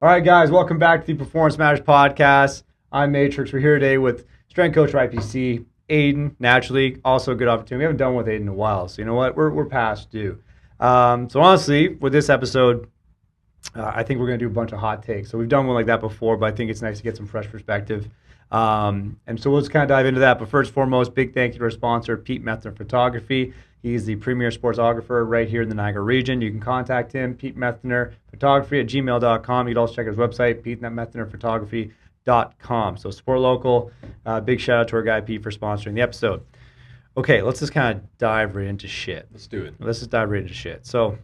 All right, guys, welcome back to the Performance Matters podcast. I'm Matrixx. We're here today with strength coach for IPC, Aidan. Naturally, also a good opportunity. We haven't done one with Aidan in a while, so you know what? We're past due. So honestly, with this episode, I think we're going to do a bunch of hot takes. So we've done one like that before, but I think it's nice to get some fresh perspective. And so we'll just kind of dive into that. But first and foremost, big thank you to our sponsor, petemethnerphotography. He's the premier sportsographer right here in the Niagara region. You can contact him, petemethnerphotography@gmail.com. You can also check his website, petemethnerphotography.com. So support local. Big shout out to our guy Pete for sponsoring the episode. Okay, let's just kind of dive right into shit. Let's do it. Let's just dive right into shit. So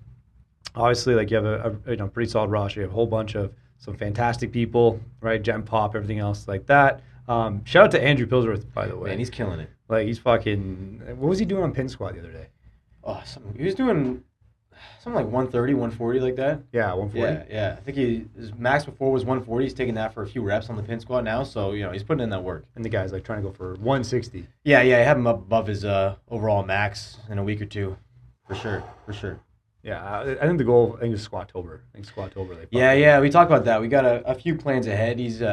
obviously, like you have a pretty solid roster. You have a whole bunch of some fantastic people, right? Gem Pop, everything else like that. Shout out to Andrew Pilsworth, by the way. Man, he's killing it. Like, he's fucking... What was he doing on Pin Squad the other day? Oh, he was doing something like 130, 140 like that. Yeah, 140? Yeah. I think his max before was 140. He's taking that for a few reps on the pin squat now, so, he's putting in that work. And the guy's, like, trying to go for 160. Yeah, I have him up above his overall max in a week or two. For sure. Yeah, I think the goal, is Squattober. Squattober. Yeah, we talked about that. We got a few plans ahead. He's...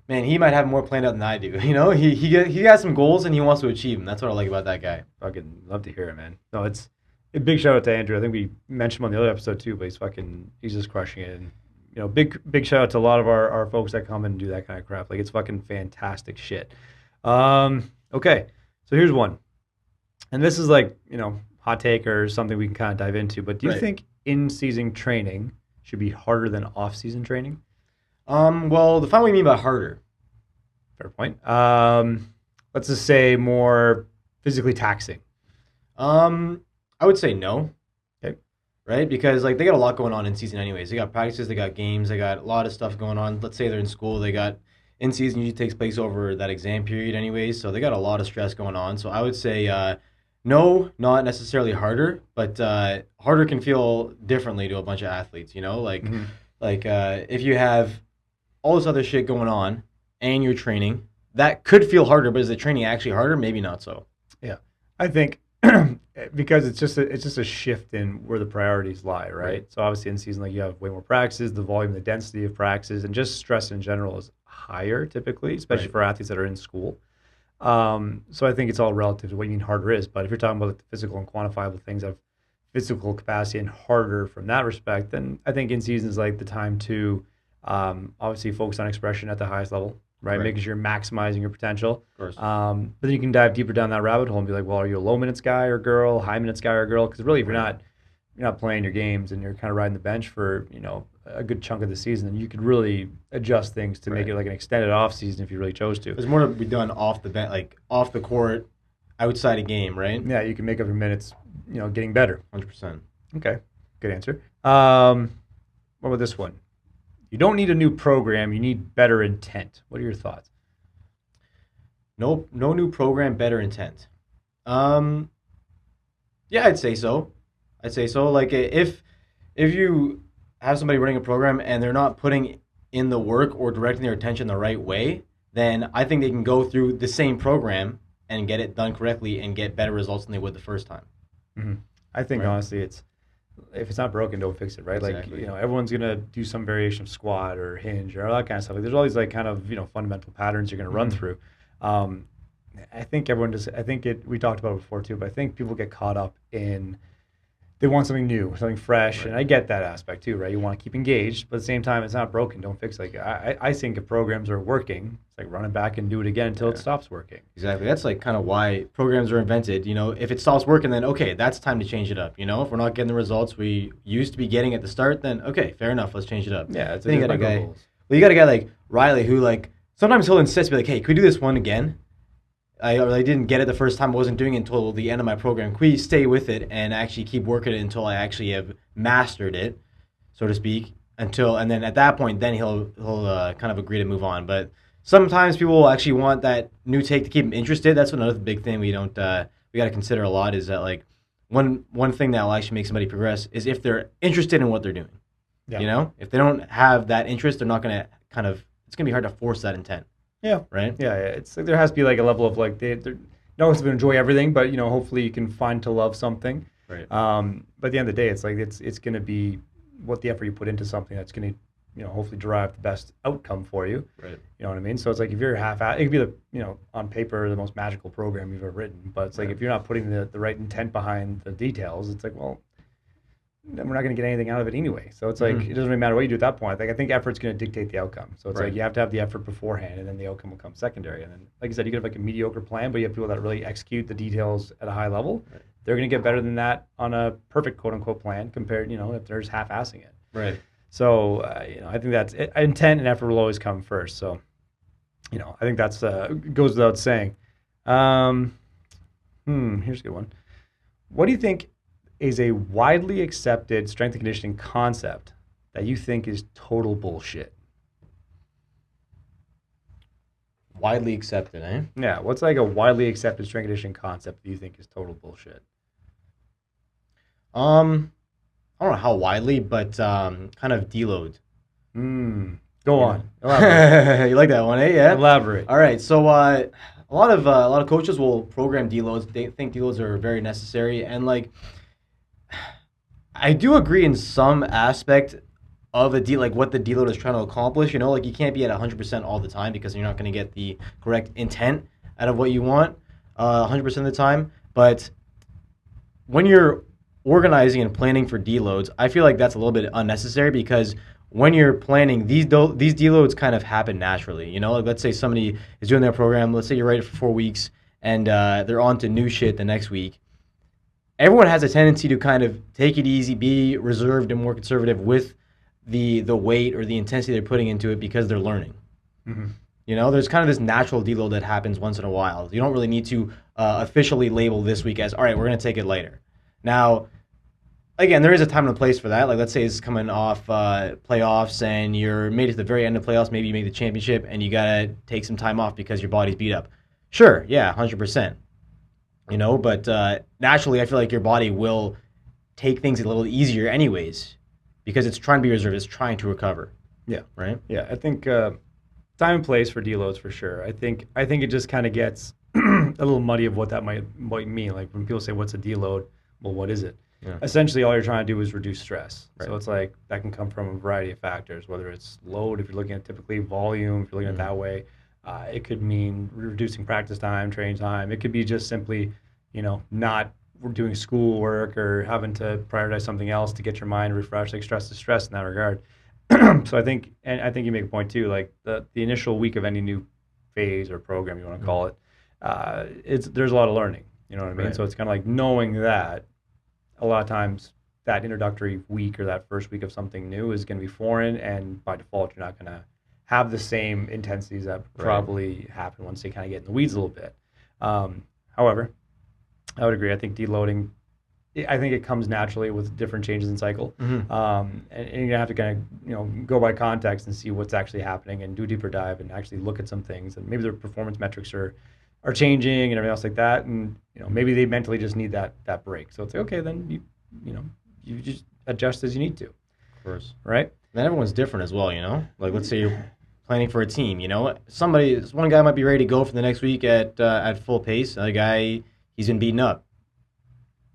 Man, he might have more planned out than I do. He has some goals and he wants to achieve them. That's what I like about that guy. Fucking love to hear it, man. No, it's a big shout out to Andrew. I think we mentioned him on the other episode too, but he's just crushing it. And big shout out to a lot of our folks that come and do that kind of crap. Like, it's fucking fantastic shit. Okay, so here's one, and this is like hot take or something we can kind of dive into. But do you think in-season training should be harder than off-season training? Well, define what you mean by harder. Fair point. Let's just say more physically taxing. I would say no. Okay. Right? Because they got a lot going on in season anyways. They got practices, they got games, they got a lot of stuff going on. Let's say they're in school, they got in season usually takes place over that exam period anyways, so they got a lot of stress going on. So I would say no, not necessarily harder, but harder can feel differently to a bunch of athletes, if you have all this other shit going on and you're training, that could feel harder, but is the training actually harder? Maybe not so. Yeah. I think because it's just a shift in where the priorities lie, right? So obviously in season, you have way more practices, the volume, the density of practices, and just stress in general is higher typically, especially for athletes that are in school. So I think it's all relative to what you mean harder is. But if you're talking about the physical and quantifiable things of physical capacity and harder from that respect, then I think in season is like the time to obviously focus on expression at the highest level, right? Making sure you're maximizing your potential. Of course. But then you can dive deeper down that rabbit hole and be like, well, are you a low minutes guy or girl, high minutes guy or girl? Because really, if you're not playing your games and you're kind of riding the bench for a good chunk of the season, then you could really adjust things to make it like an extended off season if you really chose to. There's more to be done off the bench, off the court, outside a game, right? Yeah, you can make up your minutes, getting better. 100%. Okay, good answer. What about this one? You don't need a new program. You need better intent. What are your thoughts? No new program, better intent. Yeah, I'd say so. Like if you have somebody running a program and they're not putting in the work or directing their attention the right way, then I think they can go through the same program and get it done correctly and get better results than they would the first time. Mm-hmm. I think honestly, if it's not broken, don't fix it, right? Exactly. Like, everyone's gonna do some variation of squat or hinge or all that kind of stuff. Like, there's all these fundamental patterns you're gonna run through. I think we talked about it before too, but I think people get caught up in they want something new, something fresh, and I get that aspect too, right? You want to keep engaged, but at the same time, it's not broken. Don't fix it. Like, I think if programs are working, it's like run it back and do it again until it stops working. Exactly. That's kind of why programs are invented. If it stops working, then okay, that's time to change it up. If we're not getting the results we used to be getting at the start, then okay, fair enough, let's change it up. Yeah, it's you got a guy like Riley who sometimes he'll insist, be like, hey, can we do this one again? I didn't get it the first time. I wasn't doing it until the end of my program. Can we stay with it and actually keep working it until I actually have mastered it, so to speak? And then at that point, then he'll kind of agree to move on. But sometimes people will actually want that new take to keep them interested. That's another big thing we got to consider a lot is that one thing that will actually make somebody progress is if they're interested in what they're doing. Yeah. If they don't have that interest, they're not going to it's going to be hard to force that intent. Yeah. Right? Yeah. It's like there has to be a level of they're not always going to enjoy everything, but hopefully you can find to love something. Right. But at the end of the day, it's going to be what the effort you put into something that's going to hopefully derive the best outcome for you. Right. You know what I mean? So it's like if you're it could be the, on paper, the most magical program you've ever written. But it's like if you're not putting the right intent behind the details, it's like, well, then we're not going to get anything out of it anyway. So it's like, it doesn't really matter what you do at that point. I think effort's going to dictate the outcome. So it's like you have to have the effort beforehand, and then the outcome will come secondary. And then, like I said, you could have like a mediocre plan, but you have people that really execute the details at a high level. Right. They're going to get better than that on a perfect quote unquote plan compared, if they're just half-assing it. Right. So, I think that's intent and effort will always come first. So, I think that's goes without saying. Here's a good one. What do you think is a widely accepted strength and conditioning concept that you think is total bullshit? Widely accepted, eh? Yeah. What's like a widely accepted strength and conditioning concept that you think is total bullshit? I don't know how widely, but kind of deload. Go on. Elaborate. You like that one, eh? Yeah. Elaborate. All right. So a lot of coaches will program deloads. They think deloads are very necessary, and like I do agree in some aspect of like what the deload is trying to accomplish. Like you can't be at 100% all the time because you're not going to get the correct intent out of what you want 100% of the time. But when you're organizing and planning for deloads, I feel like that's a little bit unnecessary because when you're planning, these deloads kind of happen naturally. Like let's say somebody is doing their program. Let's say you're ready for 4 weeks and they're on to new shit the next week. Everyone has a tendency to kind of take it easy, be reserved and more conservative with the weight or the intensity they're putting into it because they're learning. Mm-hmm. There's kind of this natural deload that happens once in a while. You don't really need to officially label this week as, all right, we're going to take it later. Now, again, there is a time and a place for that. Like, let's say it's coming off playoffs and you're made it to the very end of playoffs. Maybe you make the championship and you got to take some time off because your body's beat up. Sure, yeah, 100%. But naturally, I feel like your body will take things a little easier anyways because it's trying to be reserved. It's trying to recover. Yeah. Right? Yeah, I think time and place for deloads for sure. I think it just kind of gets a little muddy of what that might mean. Like when people say, what's a deload? Well, what is it? Yeah. Essentially, all you're trying to do is reduce stress. Right. So it's like that can come from a variety of factors, whether it's load, if you're looking at typically volume, if you're looking at it that way. It could mean reducing practice time, training time. It could be just simply, not doing schoolwork or having to prioritize something else to get your mind refreshed. Like stress is stress in that regard. So I think you make a point too. Like the initial week of any new phase or program you want to call it, there's a lot of learning. You know what I mean? Right. So it's kind of like knowing that a lot of times that introductory week or that first week of something new is going to be foreign, and by default you're not going to have the same intensities that probably happen once they kind of get in the weeds a little bit. However, I would agree. I think deloading, I think it comes naturally with different changes in cycle. Mm-hmm. And you're gonna have to kind of go by context and see what's actually happening and do a deeper dive and actually look at some things, and maybe their performance metrics are changing and everything else like that, and maybe they mentally just need that break. So it's like, okay, then you just adjust as you need to. Of course. Right? Then everyone's different as well, Like let's say you're planning for a team, one guy might be ready to go for the next week at full pace. Another guy, he's been beaten up.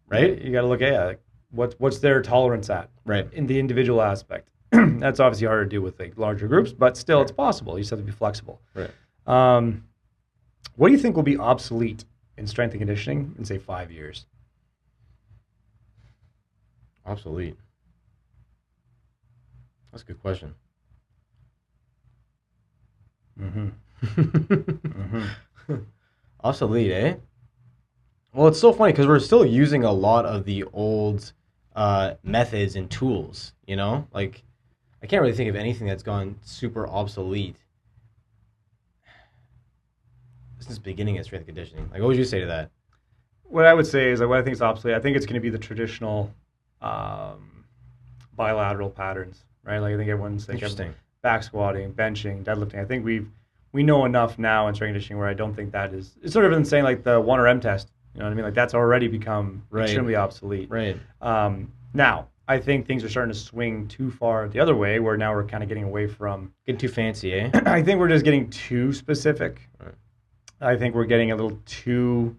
Right? You got to look at what's their tolerance at. Right. In the individual aspect. That's obviously harder to do with like larger groups, but still it's possible. You just have to be flexible. Right. What do you think will be obsolete in strength and conditioning in, say, 5 years? Obsolete. That's a good question. Mm-hmm. Mm-hmm. Obsolete, eh? Well, it's so funny because we're still using a lot of the old methods and tools, Like, I can't really think of anything that's gone super obsolete since the beginning of strength and conditioning. Like, what would you say to that? What I would say is, like, what I think is obsolete, I think it's going to be the traditional bilateral patterns, right? Like, I think everyone's thinking back squatting, benching, deadlifting. I think we know enough now in strength and conditioning where I don't think that is. It's sort of insane, like the 1 RM test. You know what I mean? Like that's already become extremely obsolete. Right. Now, I think things are starting to swing too far the other way, where now we're kind of getting away from getting too fancy, eh? I think we're just getting too specific. Right. I think we're getting a little too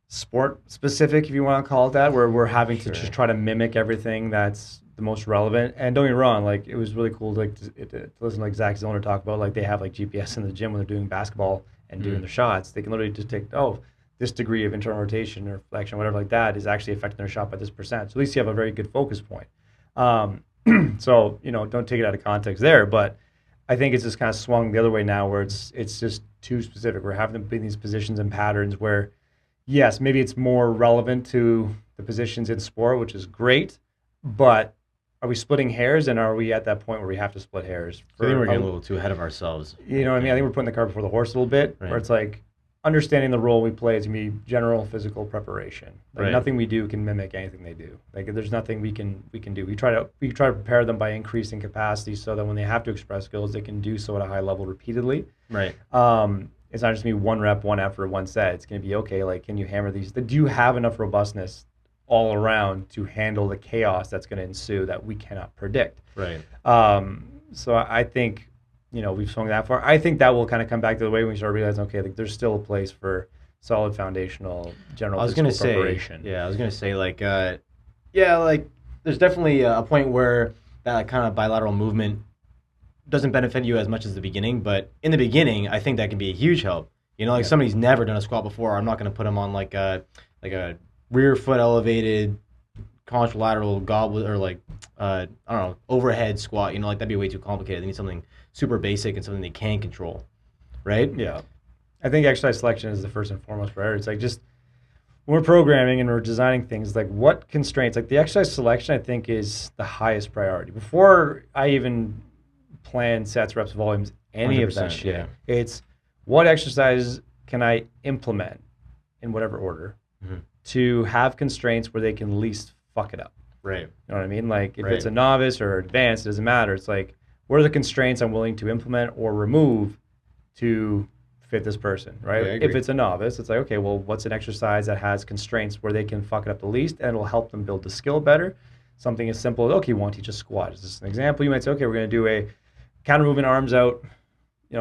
sport specific, if you want to call it that, where we're having to just try to mimic everything that's the most relevant. And don't get me wrong, like it was really cool to listen to like Zach Zoner talk about like they have like GPS in the gym when they're doing basketball and doing their shots. They can literally just take this degree of internal rotation or flexion, whatever like that, is actually affecting their shot by this percent. So at least you have a very good focus point. So don't take it out of context there, but I think it's just kind of swung the other way now, where it's just too specific. We're having them be in these positions and patterns where, yes, maybe it's more relevant to the positions in sport, which is great, but are we splitting hairs, and are we at that point where we have to split hairs? I think we're getting a little too ahead of ourselves. You know what I mean? I think we're putting the cart before the horse a little bit, where it's like understanding the role we play is going to be general physical preparation. Like nothing we do can mimic anything they do. Like there's nothing we can do. We try to prepare them by increasing capacity so that when they have to express skills, they can do so at a high level repeatedly. Right. It's not just me one rep, one effort, one set. It's going to be okay. Like, can you hammer these? Do you have enough robustness all around to handle the chaos that's going to ensue that we cannot predict? Right. So I think, we've swung that far. I think that will kind of come back to the way when we start realizing, okay, like there's still a place for solid foundational general physical preparation. I was going to say, like, like there's definitely a point where that kind of bilateral movement doesn't benefit you as much as the beginning, but in the beginning, I think that can be a huge help. Somebody's never done a squat before. I'm not going to put them on like a rear foot elevated contralateral goblet or like I don't know, overhead squat. Like that'd be way too complicated. They need something super basic and something they can control, right? Yeah, I think exercise selection is the first and foremost priority. It's like just when we're programming and we're designing things, like what constraints, like the exercise selection, I think is the highest priority before I even plan sets, reps, volumes, any of that shit. Yeah. It's what exercises can I implement in whatever order to have constraints where they can least fuck it up. Right. You know what I mean? Like if it's a novice or advanced, it doesn't matter. It's like, what are the constraints I'm willing to implement or remove to fit this person, right? Yeah, if it's a novice, it's like, okay, well, what's an exercise that has constraints where they can fuck it up the least and it'll help them build the skill better? Something as simple as, okay, you want to teach a squat. Is this an example? You might say, okay, we're going to do a counter movement, arms out,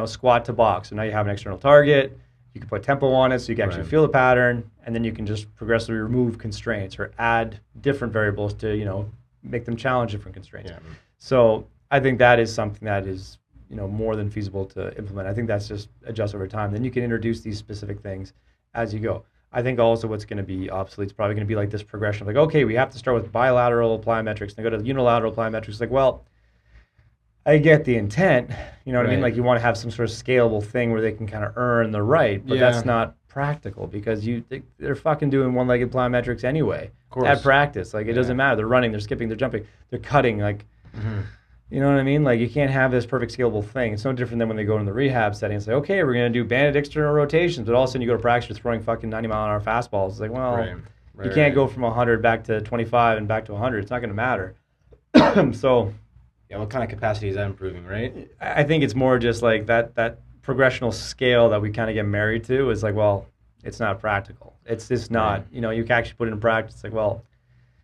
squat to box. So now you have an external target. You can put tempo on it so you can actually feel the pattern, and then you can just progressively remove constraints or add different variables to, make them challenge different constraints. Yeah. So I think that is something that is, more than feasible to implement. I think that's just adjust over time. Then you can introduce these specific things as you go. I think also what's going to be obsolete is probably going to be like this progression of like, okay, we have to start with bilateral plyometrics and go to unilateral plyometrics. Like, well, I get the intent, you know what I mean? Like you want to have some sort of scalable thing where they can kind of earn the right, but that's not practical because they're fucking doing one-legged plyometrics anyway at practice. Like it doesn't matter. They're running, they're skipping, they're jumping, they're cutting. Like, you know what I mean? Like you can't have this perfect scalable thing. It's no different than when they go in the rehab setting and say, okay, we're going to do banded external rotations, but all of a sudden you go to practice, you're throwing fucking 90-mile-an-hour fastballs. It's like, well, you can't go from 100 back to 25 and back to 100. It's not going to matter. So... yeah, what kind of capacity is that improving, right? I think it's more just like that progressional scale that we kind of get married to is like, well, it's not practical. It's just not, you can actually put it in practice. Like, well,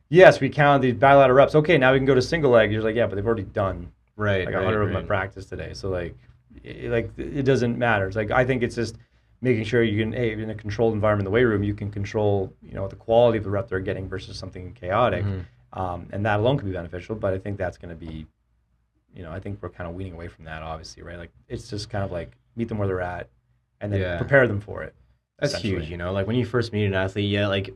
yes, we counted these bilateral reps. Okay, now we can go to single leg. You're like, yeah, but they've already done like 100 of them at practice today. So like it doesn't matter. It's like, I think it's just making sure you can, in a controlled environment in the weight room, you can control, the quality of the rep they're getting versus something chaotic. And that alone can be beneficial, but I think that's going to be, I think we're kind of weaning away from that, obviously, right? Like, it's just kind of like meet them where they're at and then prepare them for it. That's huge, like when you first meet an athlete, like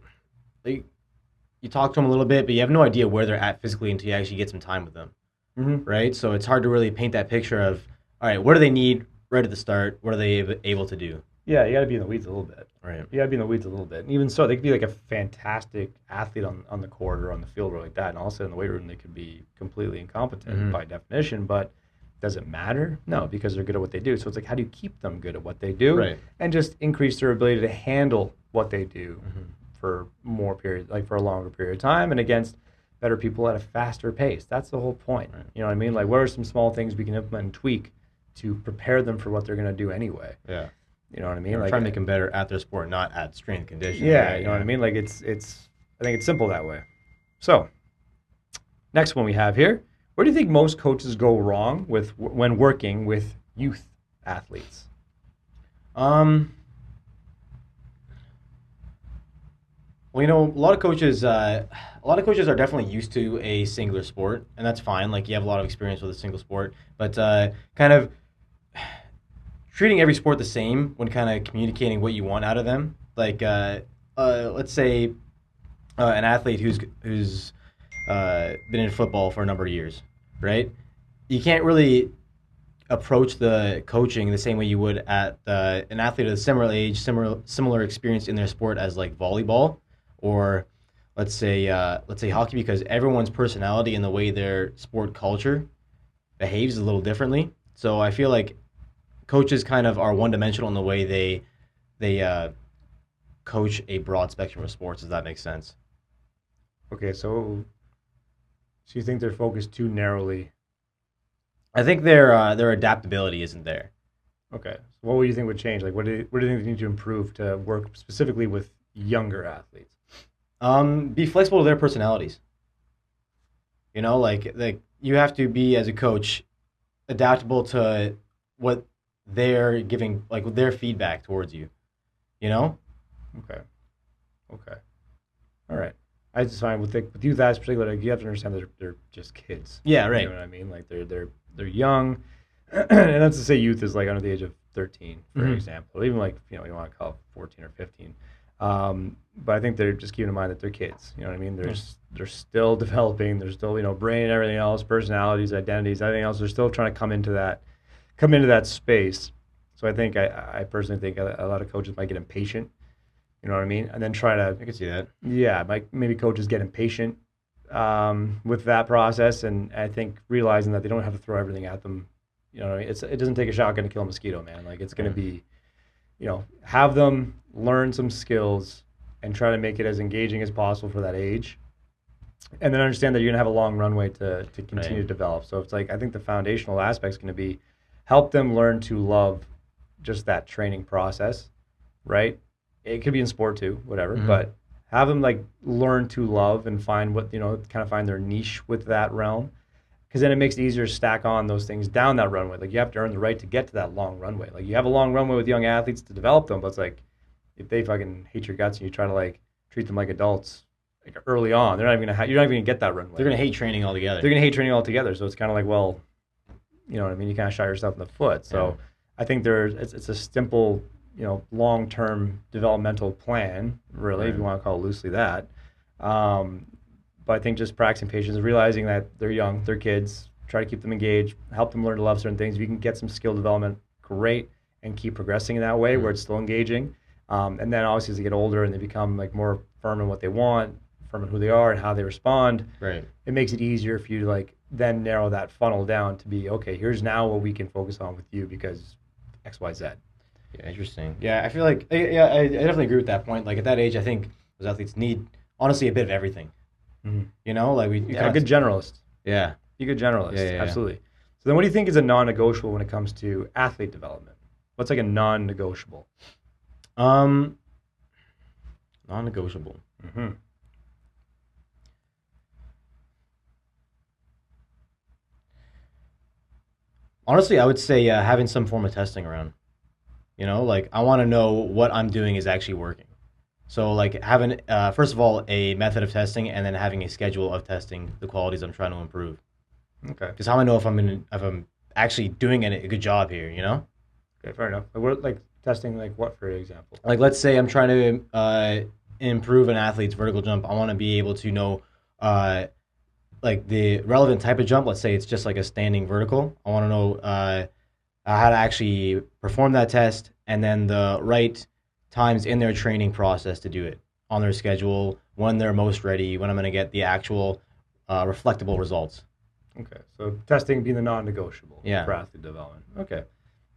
you talk to them a little bit, but you have no idea where they're at physically until you actually get some time with them, right? So it's hard to really paint that picture of, all right, what do they need right at the start? What are they able to do? Yeah, you got to be in the weeds a little bit. Right. You got to be in the weeds a little bit. And even so, they could be like a fantastic athlete on the court or on the field or like that. And also in the weight room, they could be completely incompetent by definition. But does it matter? No, because they're good at what they do. So it's like, how do you keep them good at what they do? And just increase their ability to handle what they do for more period, like for a longer period of time and against better people at a faster pace. That's the whole point. You know what I mean? Like, what are some small things we can implement and tweak to prepare them for what they're going to do anyway? Yeah. You know what I mean? Like, try to make them better at their sport, not at strength conditioning. Yeah, right? You know what I mean? Like, it's. I think it's simple that way. So, next one we have here. Where do you think most coaches go wrong with when working with youth athletes? Well, Well, you know, a lot of coaches are definitely used to a singular sport, and that's fine. Like you have a lot of experience with a single sport, but kind of treating every sport the same when kind of communicating what you want out of them. Like, let's say an athlete who's been in football for a number of years, right? You can't really approach the coaching the same way you would at an athlete of a similar age, similar experience in their sport as like volleyball, or let's say hockey, because everyone's personality and the way their sport culture behaves is a little differently. So I feel like coaches kind of are one dimensional in the way they coach a broad spectrum of sports. Does that make sense? Okay, so you think they're focused too narrowly? I think their adaptability isn't there. Okay, so what would you think would change? Like, what do you think they need to improve to work specifically with younger athletes? Be flexible to their personalities. You know, like you have to be as a coach adaptable to what they're giving, like their feedback towards you. You know? Okay, okay, all right. I just find with youth athletes particularly, like, you have to understand that they're just kids. Yeah, You right. know what I mean? Like they're young, and that's to say youth is like under the age of 13, for Hmm. example. Even like you want to call it 14 or 15. But I think they're just keeping in mind that they're kids. You know what I mean? They're still developing. They're still brain and everything else, personalities, identities, everything else. They're still trying to come into that space. So I think I personally think a lot of coaches might get impatient. You know what I mean? And then try to, I can see that. yeah, maybe coaches get impatient with that process, and I think realizing that they don't have to throw everything at them. You know, it doesn't take a shotgun to kill a mosquito, man. Like, it's going Yeah. to be, have them learn some skills and try to make it as engaging as possible for that age, and then understand that you're going to have a long runway to continue Right. to develop. So it's like, I think the foundational aspect is going to be help them learn to love just that training process, right? It could be in sport too, whatever, Hmm. but have them like learn to love and find what, kind of find their niche with that realm. Because then it makes it easier to stack on those things down that runway. Like, you have to earn the right to get to that long runway. Like, you have a long runway with young athletes to develop them, but it's like, if they fucking hate your guts and you try to like treat them like adults like early on, you're not even gonna get that runway. They're gonna hate training altogether. They're gonna hate training altogether. So it's kind of like, well, you know what I mean? You kind of shot yourself in the foot. Yeah. So I think it's a simple, long-term developmental plan, really, if you Right. want to call it loosely that. Um, but I think just practicing patience, realizing that they're young, they're kids, try to keep them engaged, help them learn to love certain things. If you can get some skill development, great, and keep progressing in that way where Mhm. it's still engaging. And then obviously as they get older and they become like more firm in what they want, firm in who they are and how they respond, Right. it makes it easier for you to like then narrow that funnel down to be, okay, here's now what we can focus on with you because X, Y, Z. Yeah, interesting. Yeah, I feel like yeah, I definitely agree with that point. Like at that age, I think those athletes need honestly a bit of everything. Mhm. You know, like we Yeah, a good generalist. yeah. Be a good generalist. Yeah, yeah, yeah. Absolutely. So then what do you think is a non-negotiable when it comes to athlete development? What's like a non-negotiable? Um, non-negotiable. Mm-hmm. Honestly, I would say having some form of testing around. You know, like I want to know what I'm doing is actually working. So like having first of all a method of testing, and then having a schedule of testing the qualities I'm trying to improve. Okay. Because how do I know if I'm actually doing a good job here? You know, Okay, fair enough. Like, what, like testing like what, for example? like let's say I'm trying to improve an athlete's vertical jump. I want to be able to know uh, like the relevant type of jump. Let's say it's just like a standing vertical. I want to know how to actually perform that test, and then the right times in their training process to do it on their schedule, when they're most ready, when I'm going to get the actual reflectable results. Okay. So testing being the non-negotiable Yeah. for athlete development. Okay.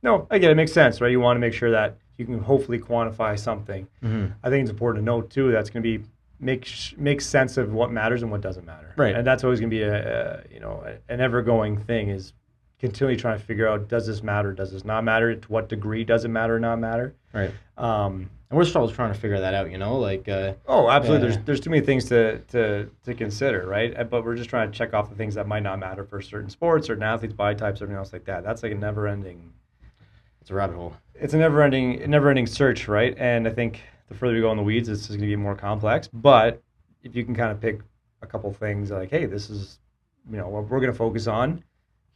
No, I get it. It makes sense, right? You want to make sure that you can hopefully quantify something. Mm-hmm. I think it's important to note too that's going to be make sense of what matters and what doesn't matter. Right. And that's always going to be an ever going thing, is continually trying to figure out, does this matter, does this not matter, to what degree does it matter or not matter. Right. Um, And we're still trying to figure that out, you know, like oh, absolutely. Yeah. There's too many things to consider, right? But we're just trying to check off the things that might not matter for certain sports, certain athletes, body types, everything else like that. That's like a never ending. it's a rabbit hole. It's a never ending search, right? And I think the further we go in the weeds, it's just going to get more complex. But if you can kind of pick a couple things like, hey, this is, what we're going to focus on.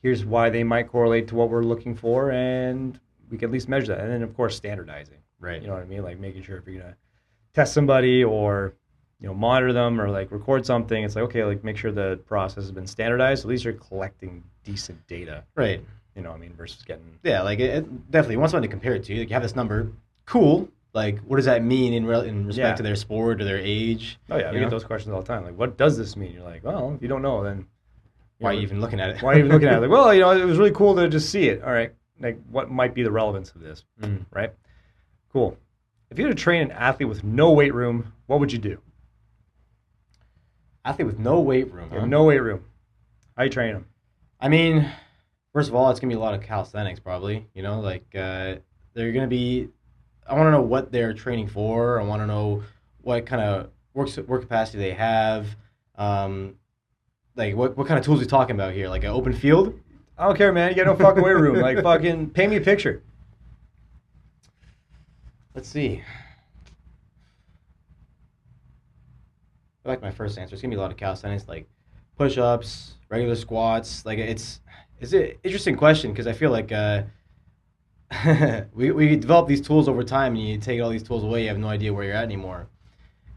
Here's why they might correlate to what we're looking for, and we can at least measure that. And then, of course, standardizing. Right. You know what I mean? Like making sure if you're going to test somebody or, monitor them or like record something, it's like, okay, like make sure the process has been standardized. At least you're collecting decent data. Right. You know what I mean? Versus getting... Yeah, like it definitely, you want someone to compare it to. Like you have this number, cool. Like, what does that mean in respect to their sport or their age? Oh, yeah, we get those questions all the time. Like, what does this mean? You're like, well, if you don't know, then... Why are you even looking at it? Why are you even looking at it? Like, well, it was really cool to just see it. All right. Like, what might be the relevance of this? Right? Cool. If you had to train an athlete with no weight room, what would you do? Athlete with no weight room, huh? No weight room. How you train them? I mean, first of all, it's going to be a lot of calisthenics probably. Like they're going to be... I want to know what they're training for. I want to know what kind of work capacity they have. Like, what kind of tools are we talking about here? Like an open field? I don't care, man. You got no fucking weight room. Like, fucking paint me a picture. Let's see. I like my first answer. It's going to be a lot of calisthenics, like push-ups, regular squats. Like, it's an interesting question because I feel like we develop these tools over time, and you take all these tools away, you have no idea where you're at anymore.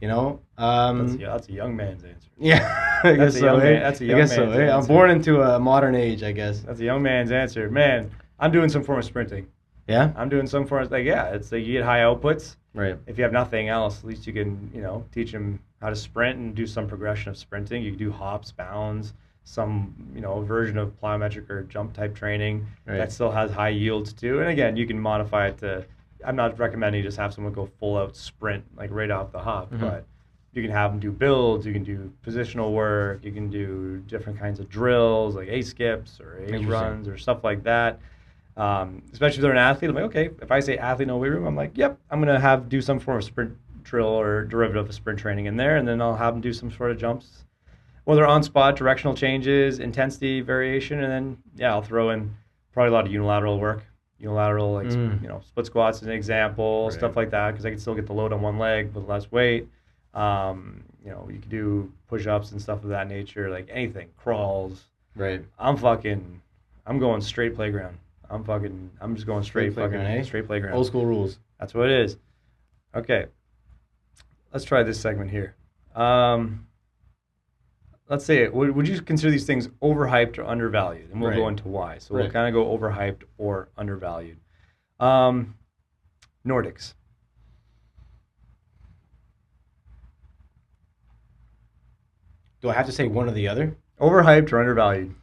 That's a young man's answer. Yeah, I guess so. That's a young man's answer. I'm born into a modern age, I guess. That's a young man's answer. Man, I'm doing some form of sprinting. Yeah? I'm doing some form of, it's like you get high outputs. Right. If you have nothing else, at least you can, teach them how to sprint and do some progression of sprinting. You can do hops, bounds, some, version of plyometric or jump type training that still has high yields too. And again, you can modify it to, I'm not recommending you just have someone go full out sprint, like right off the hop, but you can have them do builds, you can do positional work, you can do different kinds of drills, like A skips or A runs or stuff like that. Especially if they're an athlete, I'm like, okay, if I say athlete no weight room, I'm like, yep, I'm going to do some form of sprint drill or derivative of sprint training in there, and then I'll have them do some sort of jumps, whether on spot, directional changes, intensity variation, and then, I'll throw in probably a lot of unilateral work. Unilateral, like, split squats as an example, stuff like that, because I can still get the load on one leg with less weight. You can do push-ups and stuff of that nature, like anything, crawls. Right. I'm going straight playground. I'm just going straight playground. Old school rules. That's what it is. Okay. Let's try this segment here. Let's say, would you consider these things overhyped or undervalued? And we'll go into why. So we'll kind of go overhyped or undervalued. Nordics. Do I have to say one or the other? Overhyped or undervalued?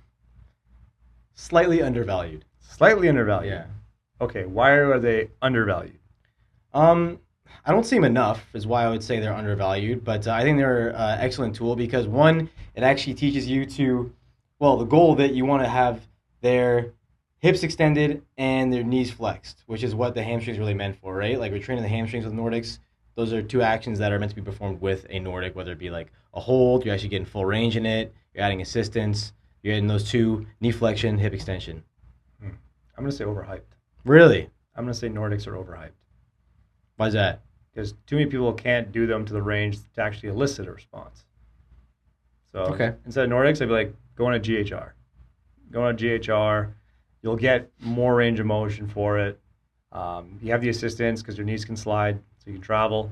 Slightly undervalued. Slightly undervalued? Yeah. Okay, why are they undervalued? I don't see them enough is why I would say they're undervalued, but I think they're an excellent tool because, one, it actually teaches you the goal that you want to have their hips extended and their knees flexed, which is what the hamstring's really meant for, right? Like we're training the hamstrings with Nordics. Those are two actions that are meant to be performed with a Nordic, whether it be like a hold, you're actually getting full range in it, you're adding assistance, you're getting those two, knee flexion, hip extension. I'm going to say overhyped. Really? I'm going to say Nordics are overhyped. Why is that? Because too many people can't do them to the range to actually elicit a response. So instead of Nordics, I'd be like, go on a GHR. Go on a GHR. You'll get more range of motion for it. You have the assistance because your knees can slide, so you can travel.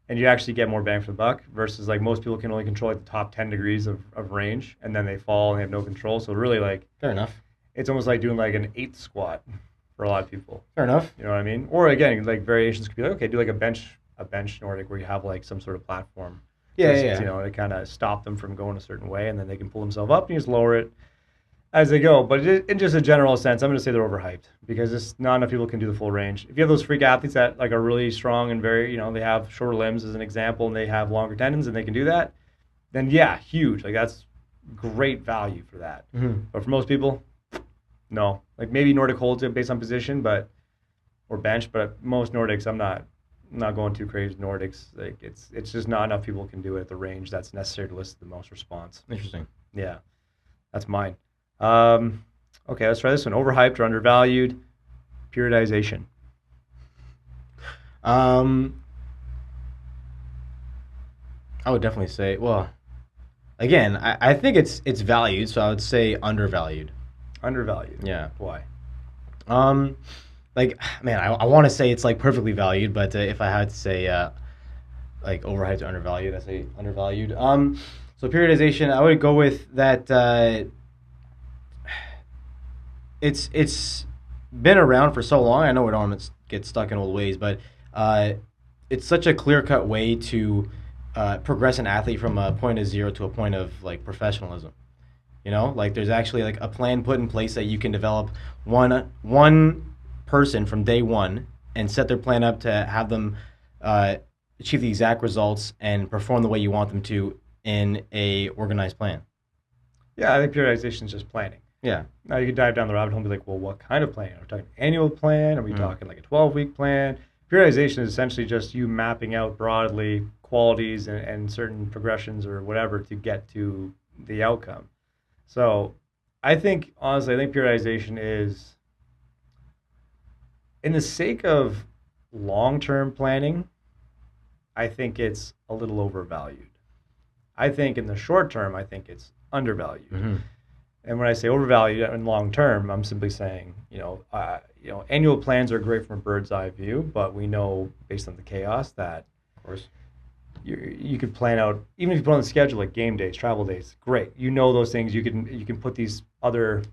And you actually get more bang for the buck versus like most people can only control like the top 10 degrees of range, and then they fall and they have no control. So really like... Fair enough. It's almost like doing like an 8th squat for a lot of people. Fair enough. You know what I mean? Or again, like variations could be like, okay, do like a bench Nordic where you have like some sort of platform. Yeah. To kind of stop them from going a certain way, and then they can pull themselves up and you just lower it as they go. But in just a general sense, I'm going to say they're overhyped because just not enough people can do the full range. If you have those freak athletes that like are really strong and very, they have shorter limbs as an example, and they have longer tendons and they can do that, then yeah, huge. Like that's great value for that. Mm-hmm. But for most people, no. Like maybe Nordic holds it based on position, or bench, but most Nordics, I'm not going too crazy with Nordics. Like it's just not enough people can do it at the range that's necessary to elicit the most response. Interesting. Yeah, that's mine. Okay, let's try this one. Overhyped or undervalued? Periodization. I would definitely say, well, again, I think it's valued, so I would say undervalued. Undervalued. Yeah. Why? Um, like, man, I want to say it's like perfectly valued, but if I had to say like overhyped or undervalued, I say undervalued. So periodization, I would go with that. It's been around for so long. I know we don't want to get stuck in old ways, but uh, it's such a clear cut way to progress an athlete from a point of zero to a point of like professionalism. You know, like there's actually like a plan put in place that you can develop one person from day one and set their plan up to have them uh, achieve the exact results and perform the way you want them to in a organized plan. Yeah, I think periodization is just planning. Yeah. Now you can dive down the rabbit hole and be like, well, what kind of plan? Are we talking annual plan? Are we talking like a 12-week plan? Periodization is essentially just you mapping out broadly qualities and certain progressions or whatever to get to the outcome. So I think, honestly, I think periodization is, in the sake of long-term planning, I think it's a little overvalued. I think in the short term, I think it's undervalued. Mm-hmm. And when I say overvalued and long term, I'm simply saying, annual plans are great from a bird's eye view, but we know based on the chaos that, Of course. you could plan out, even if you put on the schedule like game days, travel days, great. You know those things. You can put these other,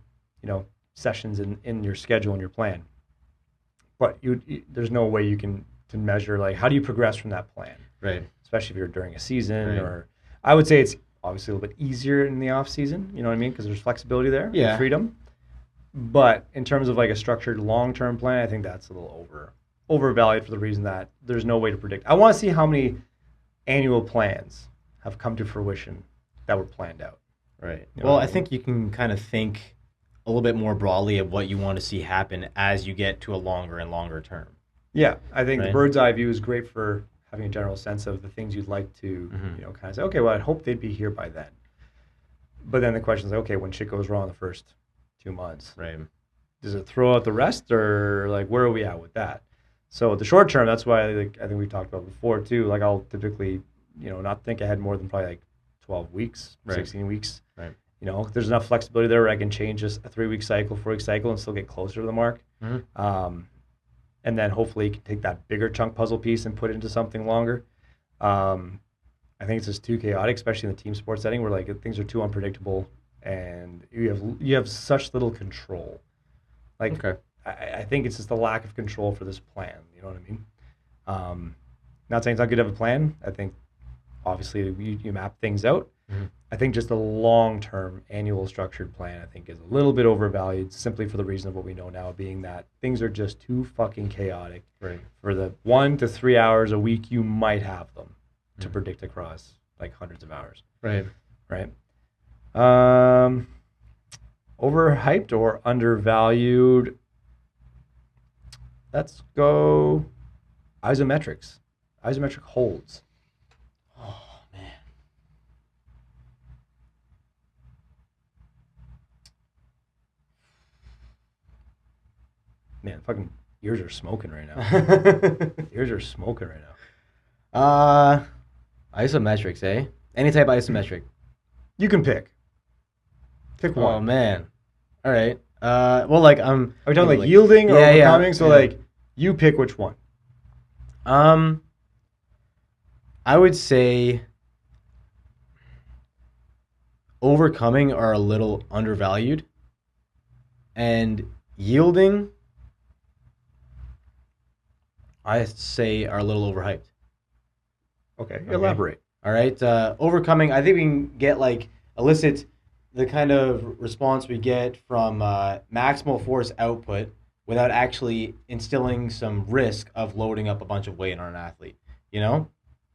sessions in your schedule and your plan. But there's no way you can to measure like how do you progress from that plan, Right. especially if you're during a season. Right. Or I would say it's obviously a little bit easier in the off season. You know what I mean? Because there's flexibility there, Yeah. freedom. But in terms of like a structured long term plan, I think that's a little overvalued for the reason that there's no way to predict. I want to see how many annual plans have come to fruition that were planned out. Right. You know Well, what I I mean? think you can kind of think a little bit more broadly of what you want to see happen as you get to a longer and longer term. Yeah, I think the Right. bird's eye view is great for having a general sense of the things you'd like to, Mhm. kind of say, okay, well, I'd hope they'd be here by then. But then the question is, okay, when shit goes wrong the first 2 months, Right. does it throw out the rest, or like where are we at with that? So the short term, that's why like, I think we talked about before too. Like I'll typically, not think ahead more than probably like 12 weeks, Right. 16 weeks. Right. There's enough flexibility there where I can change just a 3-week cycle, 4-week cycle, and still get closer to the mark. Mhm. And then hopefully you can take that bigger chunk puzzle piece and put it into something longer. Um, I think it's just too chaotic, especially in the team sports setting where like things are too unpredictable and you have such little control. Like Okay. I think it's just the lack of control for this plan. You know what I mean? Not saying it's not good to have a plan. I think obviously you map things out. Mhm. I think just a long-term annual structured plan, I think, is a little bit overvalued simply for the reason of what we know now, being that things are just too fucking chaotic Right. for the 1 to 3 hours a week you might have them to Mhm. predict across like hundreds of hours, Right. right? Um, Overhyped or undervalued? Let's go isometrics. Isometric holds. Oh man. Man, fucking ears are smoking right now. Ears are smoking right now. Isometrics, eh? Any type of isometric. You can pick. Pick Oh one. man. All right. Well, like Are we talking like yielding or yeah, yeah, overcoming? So yeah. like, you pick which one. I would say overcoming are a little undervalued, and yielding, I say, are a little overhyped. Okay, elaborate. All right. Overcoming, I think we can get like elicit the kind of response we get from maximal force output without actually instilling some risk of loading up a bunch of weight on an athlete. You know,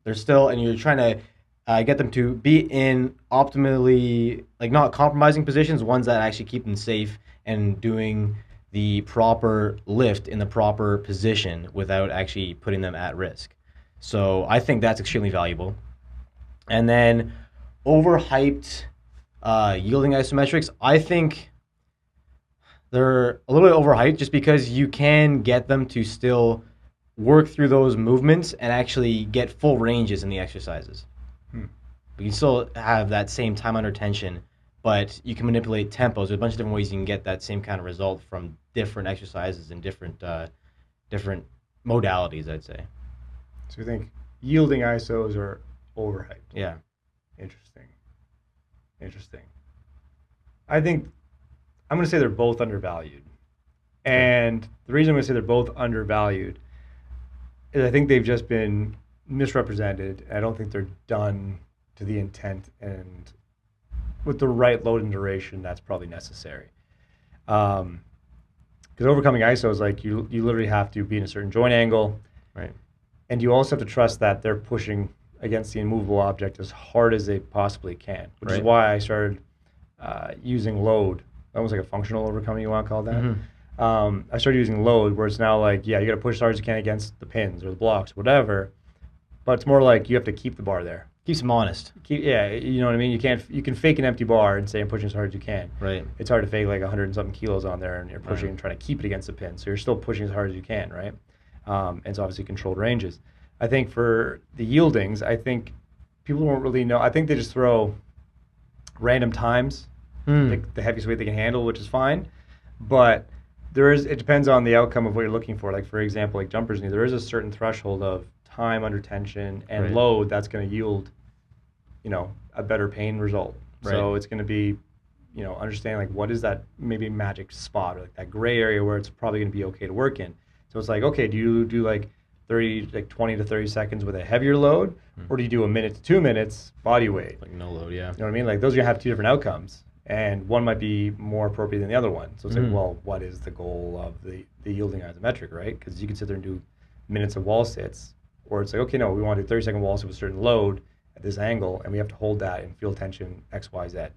they're still, and you're trying to get them to be in optimally, like not compromising positions, ones that actually keep them safe and doing the proper lift in the proper position without actually putting them at risk. So I think that's extremely valuable. And then overhyped yielding isometrics, I think they're a little bit overhyped just because you can get them to still work through those movements and actually get full ranges in the exercises. Hmm. But you still have that same time under tension, but you can manipulate tempos. There's a bunch of different ways you can get that same kind of result from different exercises and different modalities, I'd say. So you think yielding ISOs are overhyped? Yeah. Interesting. Interesting. I think I'm going to say they're both undervalued. And the reason I'm going to say they're both undervalued is I think they've just been misrepresented. I don't think they're done to the intent and with the right load and duration that's probably necessary. Because overcoming ISO is like you literally have to be in a certain joint angle, Right. and you also have to trust that they're pushing against the immovable object as hard as they possibly can, which is Right. why I started using load, almost like a functional overcoming, you want to call that. I started using load, where it's now like, yeah, you got to push as hard as you can against the pins or the blocks, whatever. But it's more like you have to keep the bar there. Keeps them honest. Yeah, you know what I mean. You can fake an empty bar and say I'm pushing as hard as you can. Right. It's hard to fake like 100 and something kilos on there, and you're pushing Right. and trying to keep it against the pin. So you're still pushing as hard as you can, right? And it's obviously controlled ranges. I think for the yieldings, I think people don't really know. I think they just throw random times, like the heaviest weight they can handle, which is fine. But it depends on the outcome of what you're looking for. Like for example, like jumpers knee, there is a certain threshold of time under tension and Right. load that's going to yield, a better pain result. Right. So it's going to be, understanding like what is that maybe magic spot or like that gray area where it's probably going to be okay to work in. So it's like, okay, do you do like 20 to 30 seconds with a heavier load, or do you do a minute to 2 minutes body weight? Like no load, yeah. You know what I mean? Like those are gonna have two different outcomes, and one might be more appropriate than the other one. So it's like, well, what is the goal of the yielding isometric, right? Because you can sit there and do minutes of wall sits, or it's like, okay, no, we want to do 30-second wall sit with a certain load at this angle, and we have to hold that and feel tension X, Y, Z,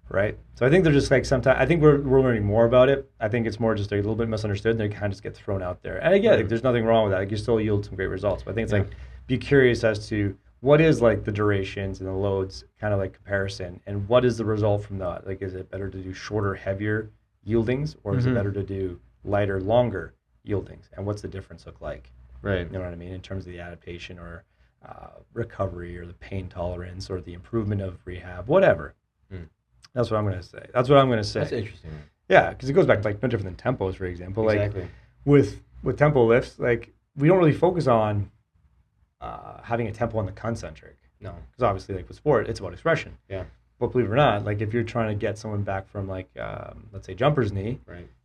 right? So I think they're just like sometimes I think we're learning more about it. I think it's more just a little bit misunderstood, and they kind of just get thrown out there. And again, like, there's nothing wrong with that. Like you still yield some great results, but I think it's like be curious as to what is like the durations and the loads kind of like comparison, and what is the result from that? Like, is it better to do shorter, heavier yieldings, or is it better to do lighter, longer yieldings? And what's the difference look like? Right. You know what I mean? In terms of the adaptation or recovery or the pain tolerance or the improvement of rehab, whatever. That's what I'm going to say. That's what I'm going to say. That's interesting. Yeah, because it goes back to like no different than tempos, for example. Exactly. Like with tempo lifts, like we don't really focus on having a tempo on the concentric. No. Because obviously, like with sport, it's about expression. Yeah. But believe it or not, like if you're trying to get someone back from like let's say jumper's knee,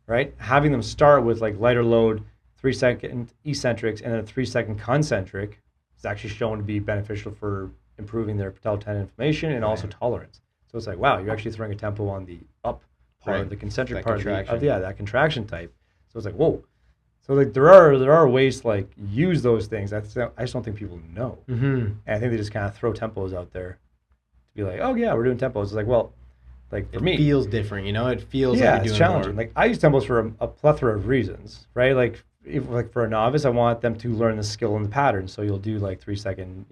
right? Having them start with like lighter load, 3-second eccentrics, and then a 3-second concentric is actually shown to be beneficial for improving their patellar tendon inflammation and also tolerance. So it's like, wow, you're actually throwing a tempo on the up part, the concentric that part contraction. that contraction type. So it's like, whoa. So like there are ways to like use those things. I just don't think people know. And I think they just kind of throw tempos out there to be like, oh yeah, we're doing tempos. It's like, well, like for me, it feels different, It feels like yeah, you're it's doing challenging. more. Like I use tempos for a plethora of reasons, right? Like for a novice, I want them to learn the skill and the pattern. So you'll do like 3-second,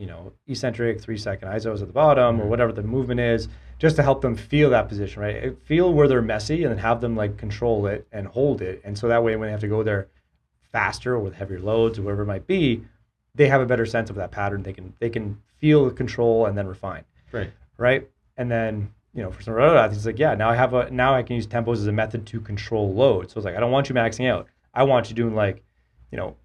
eccentric, 3-second isos at the bottom or whatever the movement is, just to help them feel that position, right? Feel where they're messy and then have them like control it and hold it. And so that way when they have to go there faster or with heavier loads or whatever it might be, they have a better sense of that pattern. They can feel the control and then refine. Right? And then, for some other athletes, it's like, yeah, now I can use tempos as a method to control load. So it's like, I don't want you maxing out. I want you doing like,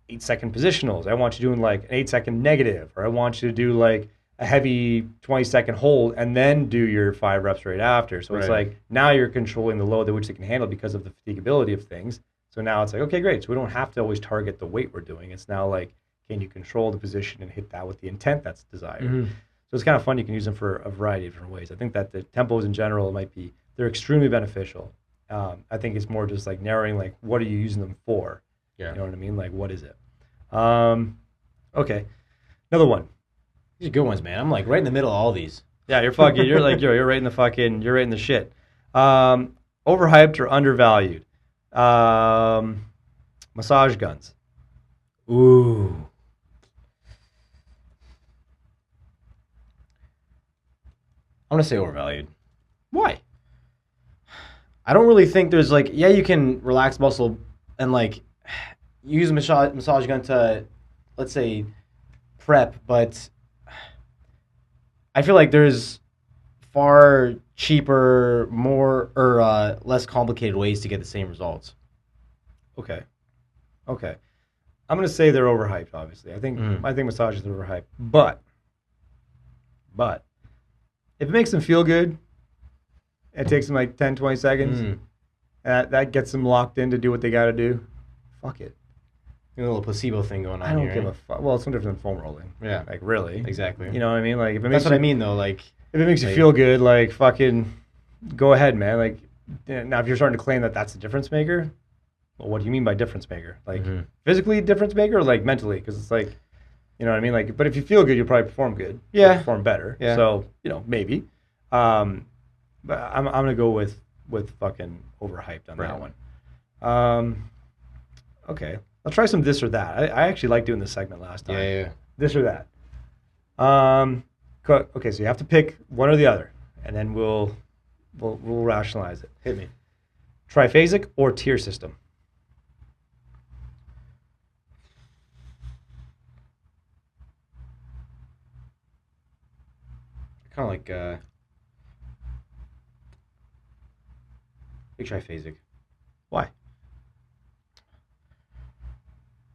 8-second positionals. I want you doing like an 8-second negative, or I want you to do like a heavy 20-second hold and then do your 5 reps right after. So it's like now you're controlling the load at which they can handle because of the fatigability of things. So now it's like, okay, great. So we don't have to always target the weight we're doing. It's now like, can you control the position and hit that with the intent that's desired? So it's kind of fun. You can use them for a variety of different ways. I think that the tempos in general they're extremely beneficial. I think it's more just like narrowing, like, what are you using them for? Yeah. You know what I mean? Like, what is it? Okay. Another one. These are good ones, man. I'm like right in the middle of all these. Yeah, you're right in the shit. Overhyped or undervalued? Massage guns. Ooh. I'm going to say overvalued. Why? I don't really think there's like, yeah, you can relax muscle and like use a massage gun to, let's say, prep, but I feel like there's far cheaper, more or less complicated ways to get the same results. Okay. Okay. I'm gonna say they're overhyped. Obviously, Mm. I think massages are overhyped. But if it makes them feel good, it takes them like 10, 20 seconds. Mm. That gets them locked in to do what they got to do. Fuck it. A little placebo thing going I on don't here. give Right? a fuck. Well, it's no different than foam rolling. Yeah, Like really. exactly. You know what I mean? Like if it makes That's what you, I mean, though. Like, if it makes you like- feel good, like fucking go ahead, man. Like now, if you're starting to claim that that's the difference maker, well, what do you mean by difference maker? Like Mhm. physically difference maker, or like mentally? Because it's like, you know what I mean? Like, but if you feel good, you'll probably perform good. Yeah. You'll perform better. Yeah. So maybe. But I'm gonna go with fucking overhyped on Right. that one. Okay, I'll try some this or that. I actually liked doing this segment last time. yeah. This or that. Okay, so you have to pick one or the other, and then we'll rationalize it. Hit me. Triphasic or tier system? Kind of like big triphasic. Why?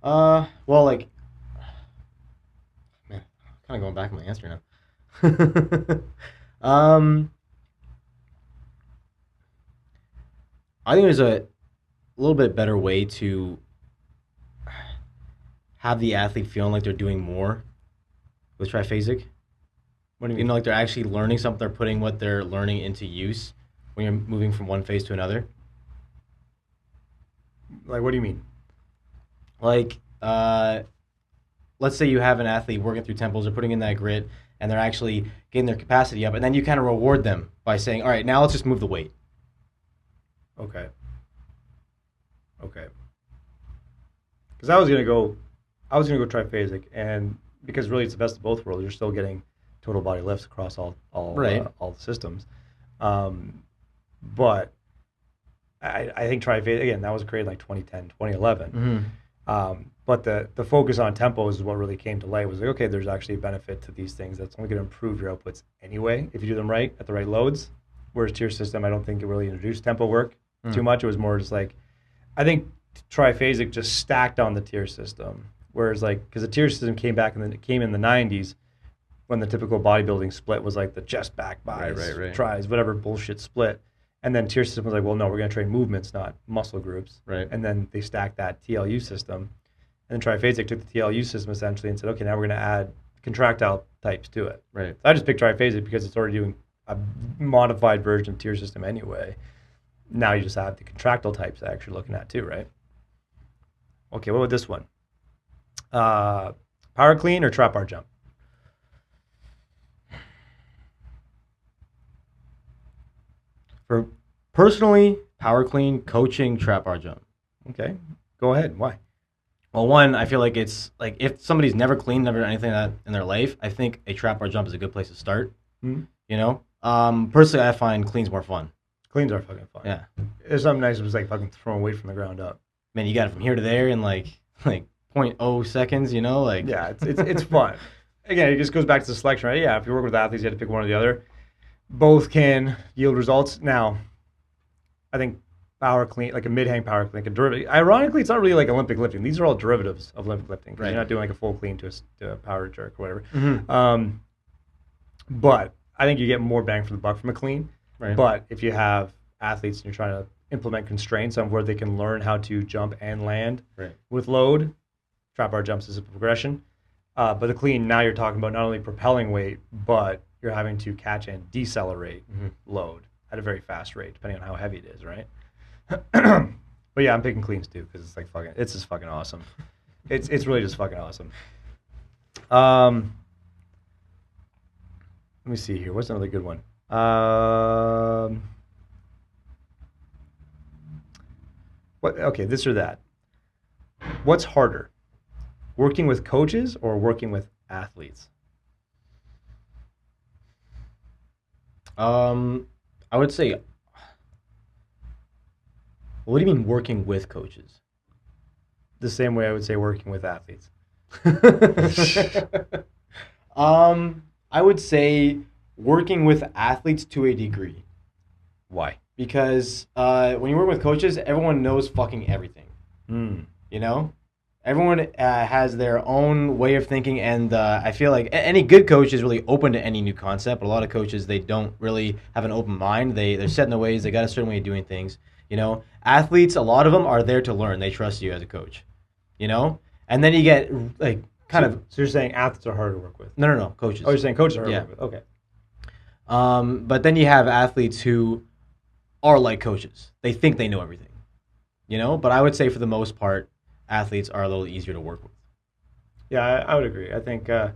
Well, like, man, kind of going back on my answer now. I think there's a little bit better way to have the athlete feeling like they're doing more with triphasic. What do you You mean? know, like they're actually learning something. They're putting what they're learning into use when you're moving from one phase to another. Like, what do you mean? Like, let's say you have an athlete working through tempos, they're putting in that grit, and they're actually getting their capacity up, and then you kind of reward them by saying, all right, now let's just move the weight. Okay. Because I was gonna go triphasic, and because really it's the best of both worlds. You're still getting total body lifts across all Right. all the systems. But I think triphasic again. That was created like 2010, 2011. But the focus on tempos is what really came to light. Was like, okay, there's actually a benefit to these things that's only going to improve your outputs anyway if you do them right at the right loads. Whereas tier system, I don't think it really introduced tempo work too much. It was more just like, I think triphasic just stacked on the tier system. Whereas like, because the tier system came in the 90s when the typical bodybuilding split was like the chest back buys, Right. tries, whatever bullshit split. And then tier system was like, well, no, we're going to train movements, not muscle groups. Right. And then they stacked that TLU system. And then triphasic took the TLU system essentially and said, okay, now we're going to add contractile types to it. Right. So I just picked triphasic because it's already doing a modified version of tier system anyway. Now you just have the contractile types that you're looking at too, right? Okay, what about this one? Power clean or trap bar jump? For personally, power clean, coaching, trap bar jump. Okay, go ahead. Why? Well, one, I feel like it's like if somebody's never cleaned, never done anything like that in their life, I think a trap bar jump is a good place to start. Hmm? You know, personally, I find cleans more fun. Cleans are fucking fun. Yeah, There's something nice. It was like fucking throwing weight from the ground up. man, you got it from here to there in like 0.0 seconds. You know, like Yeah, it's fun. Again, it just goes back to the selection, right? Yeah, if you work with athletes, you have to pick one or the other. Both can yield results. Now, I think power clean, like a mid-hang power clean, like a derivative. Ironically, it's not really like Olympic lifting. These are all derivatives of Olympic lifting. 'Cause Right. You're not doing like a full clean to a power jerk or whatever. Mhm. But I think you get more bang for the buck from a clean. Right. But if you have athletes and you're trying to implement constraints on where they can learn how to jump and land Right. with load, trap bar jumps is a progression. But the clean, now you're talking about not only propelling weight, but you're having to catch and decelerate load at a very fast rate, depending on how heavy it is, right? But yeah, I'm picking cleans too because it's like fucking, it's just fucking awesome. It's really just fucking awesome. Let me see here. What's another good one? What? Okay, this or that. What's harder, working with coaches or working with athletes? I would say, what do you mean working with coaches? The same way I would say working with athletes. I I would say working with athletes to a degree. Why? Because when you work with coaches, everyone knows fucking everything. You know? Everyone has their own way of thinking, and I feel like any good coach is really open to any new concept, but a lot of coaches, they don't really have an open mind. They're set in their ways. They got a certain way of doing things, you know? Athletes, a lot of them are there to learn. They trust you as a coach, you know? And then you get, like, So you're saying athletes are harder to work with? No, coaches. Oh, you're saying coaches are harder to work with. Okay. But then you have athletes who are like coaches. They think they know everything, you know? But I would say for the most part, athletes are a little easier to work with. Yeah, I would agree. I think, again,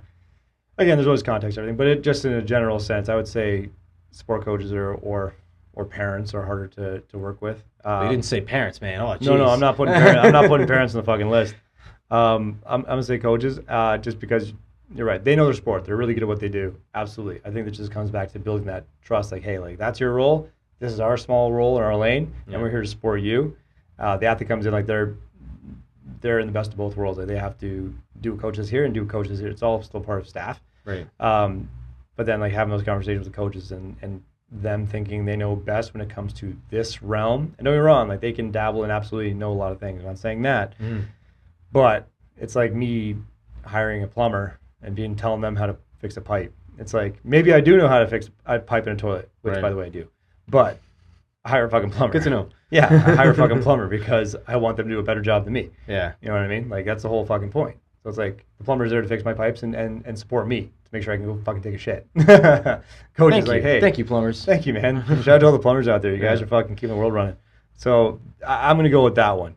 there's always context and everything, but just in a general sense, I would say sport coaches or parents are harder to work with. You didn't say parents, man. Oh, geez. No, I'm not putting parents. I'm not putting parents on the fucking list. I'm gonna say coaches, just because you're right. They know their sport. They're really good at what they do. Absolutely. I think that just comes back to building that trust. Like, hey, like that's your role. This is our small role in our lane, and we're here to support you. The athlete comes in like they're in the best of both worlds. Like they have to do what coaches here and do what coaches here. It's all still part of staff. Right. But then like having those conversations with coaches and them thinking they know best when it comes to this realm. And don't get me wrong, like they can dabble and absolutely know a lot of things. I'm not saying that. But it's like me hiring a plumber and telling them how to fix a pipe. It's like, maybe I do know how to fix a pipe in a toilet, which by the way I do. But I hire a fucking plumber. Good to know. Yeah, I hire a fucking plumber because I want them to do a better job than me. Yeah. You know what I mean? Like that's the whole fucking point. So it's like the plumber's there to fix my pipes and support me to make sure I can go fucking take a shit. Coach is like, hey. Thank you, plumbers. Thank you, man. Shout out to all the plumbers out there. You guys are fucking keeping the world running. So I'm going to go with that one.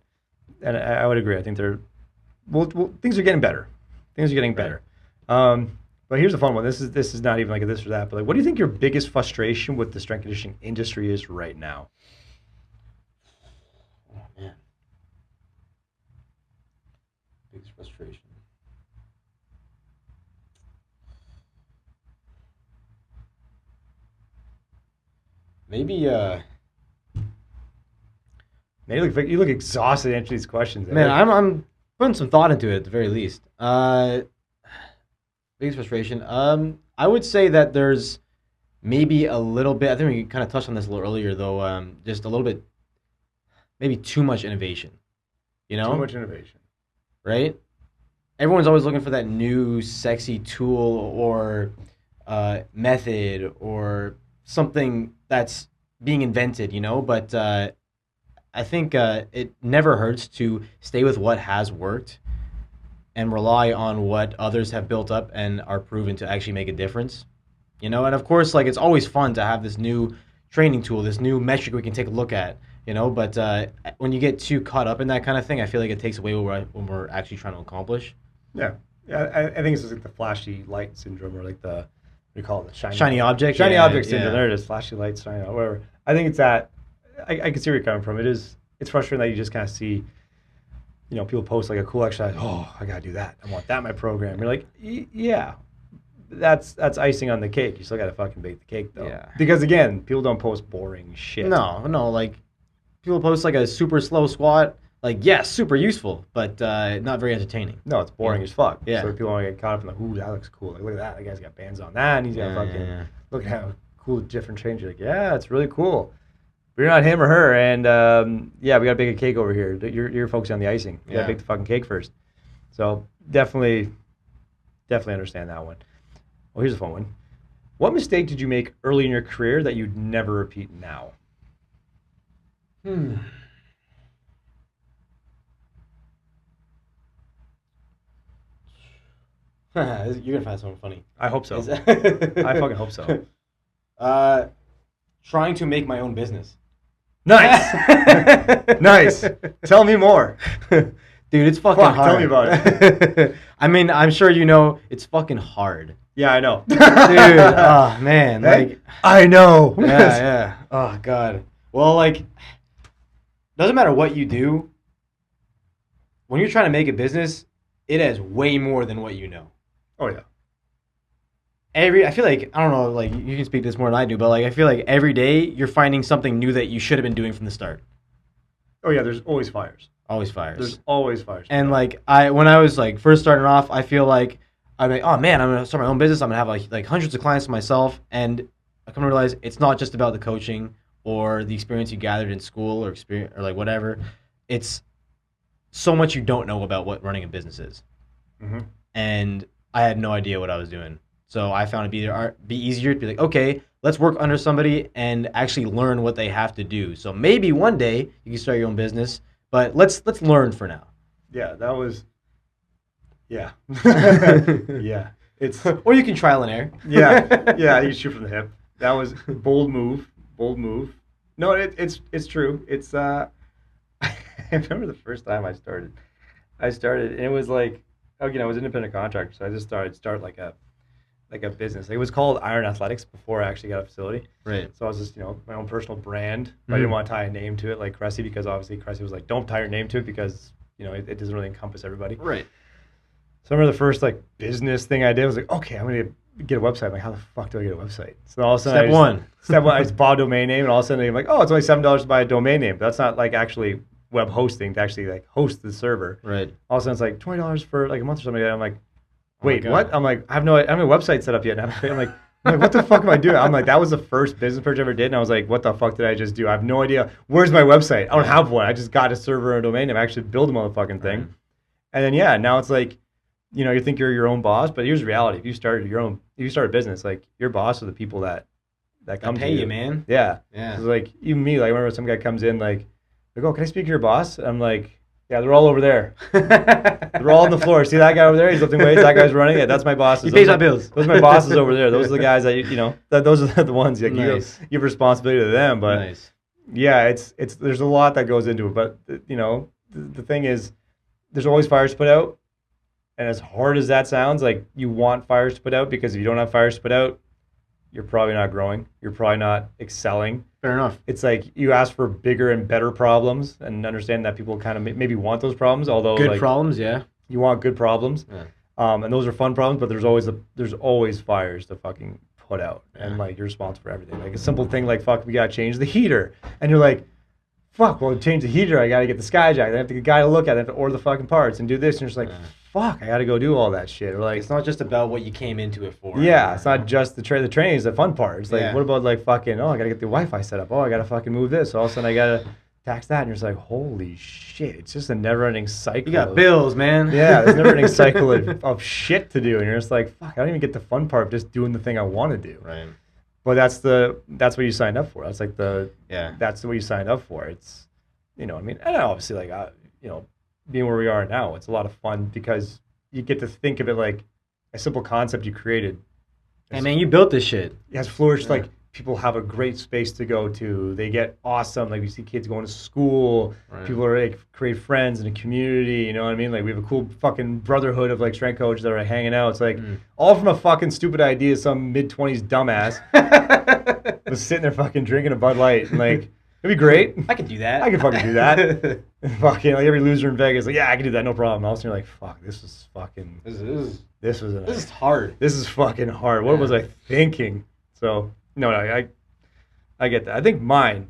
And I would agree. I think things are getting better. Things are getting better. But here's the fun one. This is not even like a this or that, but like, what do you think your biggest frustration with the strength conditioning industry is right now? Oh, man. Biggest frustration. Maybe, Man, you look exhausted to answer these questions. Man, I'm putting some thought into it at the very least. Biggest frustration. I would say that there's maybe a little bit. I think we kind of touched on this a little earlier, though. Just a little bit, maybe too much innovation. You know, too much innovation, right? Everyone's always looking for that new sexy tool or method or something that's being invented. You know, but I think it never hurts to stay with what has worked and rely on what others have built up and are proven to actually make a difference. You know, and of course, like it's always fun to have this new training tool, this new metric we can take a look at, you know, but when you get too caught up in that kind of thing, I feel like it takes away what we're actually trying to accomplish. Yeah. I think it's just like the flashy light syndrome or like the, what do you call it? The shiny object? Shiny object syndrome. Yeah. There it is. Flashy lights, shiny, whatever. I think it's that, I can see where you're coming from. It's frustrating that you just kind of see, you know, people post like a cool exercise. Oh, I gotta do that. I want that in my program. You're like, yeah, that's icing on the cake. You still gotta fucking bake the cake though. Yeah. Because again, people don't post boring shit. No, like people post like a super slow squat. Like, yes, super useful, but not very entertaining. No, it's boring as fuck. Yeah. So people want to get caught up in like, ooh, that looks cool. Like, look at that. That guy's got bands on that, and he's got look at how cool different change. You're like, yeah, it's really cool. But you're not him or her, and yeah, we got to bake a cake over here. You're focusing on the icing. You got to bake the fucking cake first. So definitely understand that one. Well, here's a fun one. What mistake did you make early in your career that you'd never repeat now? You're gonna find something funny. I hope so. I fucking hope so. Trying to make my own business. Nice. Nice. Tell me more. Dude, it's fucking hard. Tell me about it. I mean, I'm sure you know it's fucking hard. Yeah, I know. Dude, oh man. Like I know. Yeah. Oh god. Well, like doesn't matter what you do. When you're trying to make a business, it has way more than what you know. Oh yeah. I feel like, I don't know, like you can speak this more than I do, but like I feel like every day you're finding something new that you should have been doing from the start. Oh yeah, there's always fires. Always fires. There's always fires. And like when I was like first starting off, I feel like I'm like, oh man, I'm gonna start my own business. I'm gonna have like hundreds of clients myself, and I come to realize it's not just about the coaching or the experience you gathered in school or experience or like whatever. It's so much you don't know about what running a business is, and I had no idea what I was doing. So I found it be easier to be like, okay, let's work under somebody and actually learn what they have to do. So maybe one day you can start your own business, but let's learn for now. Yeah, that was. Yeah. Yeah. It's Or you can trial and error. yeah, you shoot from the hip. That was bold move. Bold move. No, it's true. It's I remember the first time I started. And it was like, again, I was an independent contractor, so I just start like a business. It was called Iron Athletics before I actually got a facility. Right. So I was just, my own personal brand. But I didn't want to tie a name to it like Cressy, because obviously Cressy was like, don't tie your name to it because, it doesn't really encompass everybody. Right. So I remember the first like business thing I did was like, okay, I'm gonna get a website. I'm like, how the fuck do I get a website? So all of a sudden, step one, I just bought a domain name, and all of a sudden I'm like, oh, it's only $7 to buy a domain name. But that's not like actually web hosting to actually like host the server. Right. All of a sudden it's like $20 for like a month or something like that. I'm like, wait, Oh what? I'm like, I have no website set up yet. And I'm like, what the fuck am I doing? I'm like, that was the first business purchase I ever did, and I was like, what the fuck did I just do? I have no idea. Where's my website? I don't have one. I just got a server and a domain name. I actually built a motherfucking thing. Right. And then now it's like, you think you're your own boss, but here's the reality. If you start a business, like your boss are the people that come pay to you, man. Yeah. Yeah. It's like even me, like I remember some guy comes in like, oh, can I speak to your boss? I'm like, yeah, they're all over there. They're all on the floor. See that guy over there? He's lifting weights. That guy's running it. That's my boss. He pays my bills. Those are my bosses over there. Those are the guys that those are the ones like Nice. you have responsibility to them. But Nice. yeah, it's there's a lot that goes into it. But the thing is, there's always fires to put out. And as hard as that sounds, like you want fires to put out, because if you don't have fires to put out, you're probably not growing. You're probably not excelling. Fair enough. It's like you ask for bigger and better problems, and understand that people kind of maybe want those problems. Although Good problems, yeah. you want good problems, Yeah. and those are fun problems. But there's always fires to fucking put out, and like you're responsible for everything. Like a simple thing like fuck, we gotta change the heater, and you're like, fuck, well to change the heater, I gotta get the skyjack. I have to get a guy to look at it, I have to order the fucking parts and do this, and you're just like. Fuck, I got to go do all that shit. Or like, It's not just about what you came into it for. Yeah, it's not just the training is the fun part. It's like, Yeah. what about like fucking, I got to get the Wi-Fi set up. I got to fucking move this. So all of a sudden I got to tax that. And you're just like, holy shit. It's just a never-ending cycle. You got bills, man. Yeah, there's a never-ending cycle of shit to do. And you're just like, fuck, I don't even get the fun part of just doing the thing I want to do. Right. But that's what you signed up for. That's like that's what you signed up for. It's, what I mean? And obviously like, being where we are now, it's a lot of fun because you get to think of it like a simple concept you created. Hey, man, you built this shit. It has flourished. Like people have a great space to go to. They get awesome. Like we see kids going to school. Right. People are like create friends in a community. You know what I mean? Like we have a cool fucking brotherhood of like strength coaches that are like, hanging out. It's like all from a fucking stupid idea. Some mid-20s dumbass was sitting there fucking drinking a Bud Light and like. It'd be great. I could do that. I could fucking do that. Fucking like every loser in Vegas, like, yeah, I can do that, no problem. All of a sudden you're like, fuck, this is fucking. This is hard. This is fucking hard. What was I thinking? So no, I get that. I think my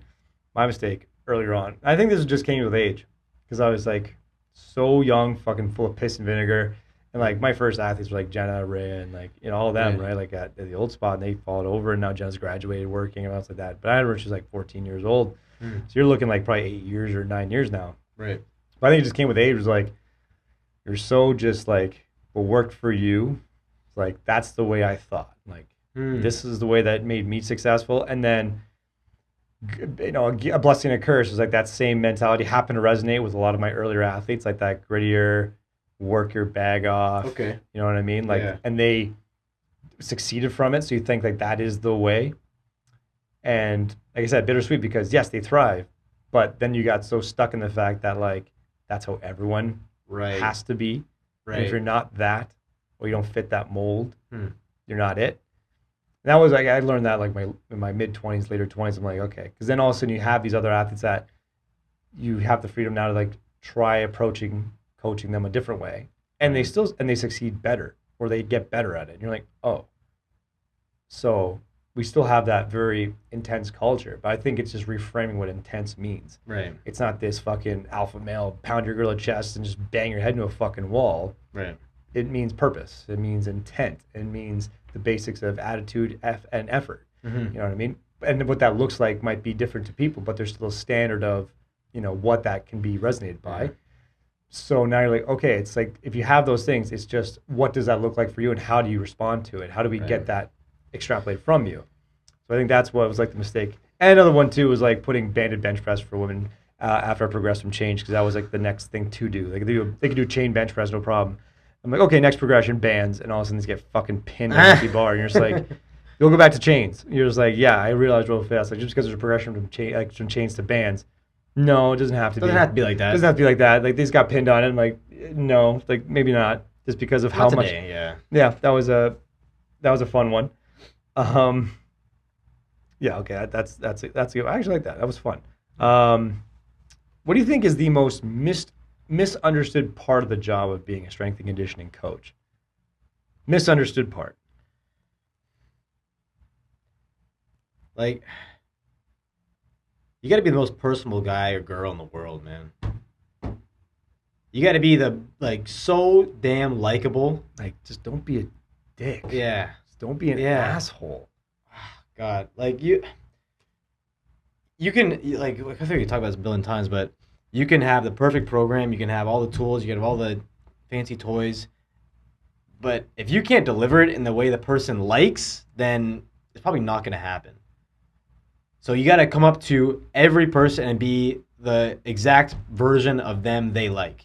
mistake earlier on. I think this just came with age, because I was like so young, fucking full of piss and vinegar. And like my first athletes were like Jenna, Ray, and like all of them, right? Like at the old spot, and they followed over, and now Jenna's graduated, working, and stuff like that. But I remember she was like 14 years old, so you're looking like probably 8 years or 9 years now. Right. But I think it just came with age. It was like you're so just like what worked for you. It's like that's the way I thought. Like this is the way that made me successful, and then a blessing and a curse is like that same mentality happened to resonate with a lot of my earlier athletes, like that grittier. Work your bag off. Okay. You know what I mean? Like, and they succeeded from it. So you think like that is the way. And like I said, bittersweet, because yes, they thrive, but then you got so stuck in the fact that like, that's how everyone has to be. Right. And if you're not that, or you don't fit that mold, you're not it. And that was like, I learned that like in my mid 20s, later 20s. I'm like, okay. Cause then all of a sudden you have these other athletes that you have the freedom now to like try coaching them a different way, and they succeed better, or they get better at it. And you're like, oh, so we still have that very intense culture, but I think it's just reframing what intense means. Right. It's not this fucking alpha male pound your girl chest and just bang your head into a fucking wall. Right. it means purpose. It means intent. It means the basics of attitude and effort. Mm-hmm. You know what I mean? And what that looks like might be different to people, but there's still a standard of, what that can be resonated by. So now you're like, okay, it's like if you have those things, it's just what does that look like for you and how do you respond to it? How do we get that extrapolated from you? So I think that's what was like the mistake. And another one too was like putting banded bench press for women after I progressed from change, because that was like the next thing to do. Like they could do chain bench press, no problem. I'm like, okay, next progression, bands, and all of a sudden they get fucking pinned on an empty bar, and you're just like, you'll go back to chains. You're just like, yeah, I realized real fast, like just because there's a progression from chains to bands, no, it doesn't have to be. Doesn't have to be like that. Doesn't have to be like that. Like they just got pinned on it. I'm like, no, like maybe not, just because of how much. Yeah. Yeah, that was a fun one. Yeah, okay, that's good. I actually like that. That was fun. What do you think is the most misunderstood part of the job of being a strength and conditioning coach? Misunderstood part. Like, you got to be the most personable guy or girl in the world, man. You got to be so damn likable. Like, just don't be a dick. Yeah. Just don't be an asshole. God, like you can, like, I think we talked about this a billion times, but you can have the perfect program, you can have all the tools, you can have all the fancy toys, but if you can't deliver it in the way the person likes, then it's probably not going to happen. So you got to come up to every person and be the exact version of them they like.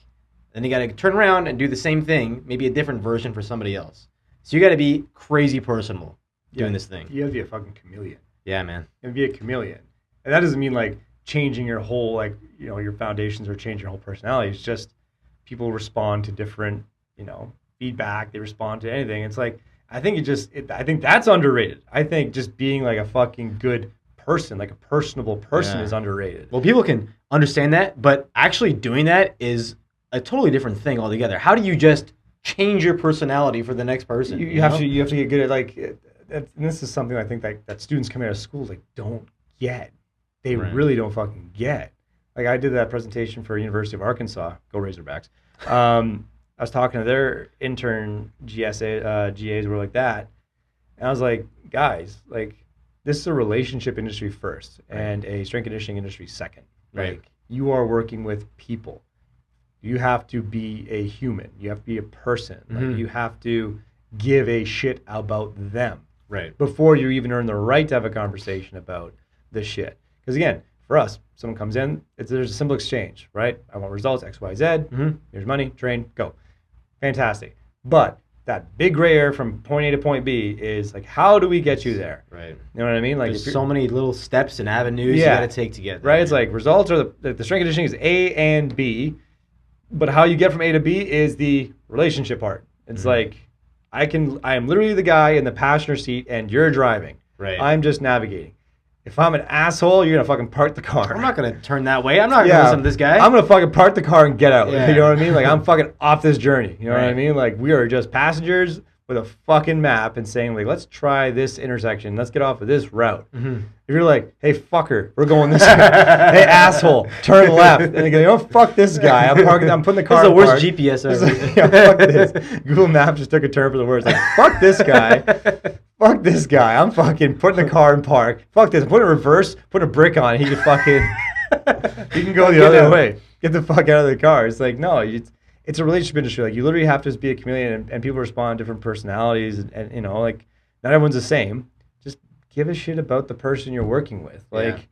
Then you got to turn around and do the same thing, maybe a different version for somebody else. So you got to be crazy personable doing this thing. You have to be a fucking chameleon. Yeah, man. You have to be a chameleon. And that doesn't mean like changing your whole, your foundations or changing your whole personality. It's just people respond to different, feedback. They respond to anything. It's like, I think I think that's underrated. I think just being like a fucking good person, like a personable person is underrated. Well, people can understand that, but actually doing that is a totally different thing altogether. How do you just change your personality for the next person? You have to get good at and this is something I think that students coming out of school don't get. They really don't fucking get. Like I did that presentation for University of Arkansas, go Razorbacks. I was talking to their intern GAs were like that, and I was like, guys, like this is a relationship industry first and a strength conditioning industry second. Right. Like you are working with people. You have to be a human. You have to be a person. Mm-hmm. Like you have to give a shit about them. Right. Before you even earn the right to have a conversation about the shit. Because again, for us, someone comes in, there's a simple exchange, right? I want results, X, Y, Z. Mm-hmm. Here's money, train, go. Fantastic. But that big gray area from point A to point B is like, how do we get you there? Right. You know what I mean? Like, there's so many little steps and avenues you got to take to get there. Right? It's like results are the strength conditioning is A and B, but how you get from A to B is the relationship part. It's like, I am literally the guy in the passenger seat and you're driving. Right. I'm just navigating. If I'm an asshole, you're going to fucking park the car. I'm not going to turn that way. I'm not going to listen to this guy. I'm going to fucking park the car and get out. Yeah. You know what I mean? Like, I'm fucking off this journey. You know what I mean? Like, we are just passengers with a fucking map and saying, like, let's try this intersection. Let's get off of this route. Mm-hmm. If you're like, hey, fucker, we're going this way. Hey, asshole, turn left. And they go, fuck this guy. I'm putting the car This is the in worst park. GPS ever. Yeah, fuck this. Google Maps just took a turn for the worse. Like, fuck this guy. Fuck this guy. I'm fucking putting the car in park. Fuck this. I'm putting it in reverse, put a brick on it. He can fucking, he can go the other way. Get the fuck out of the car. It's like, no, it's a relationship industry. Like, you literally have to just be a chameleon, and people respond to different personalities, and like, not everyone's the same. Just give a shit about the person you're working with. Like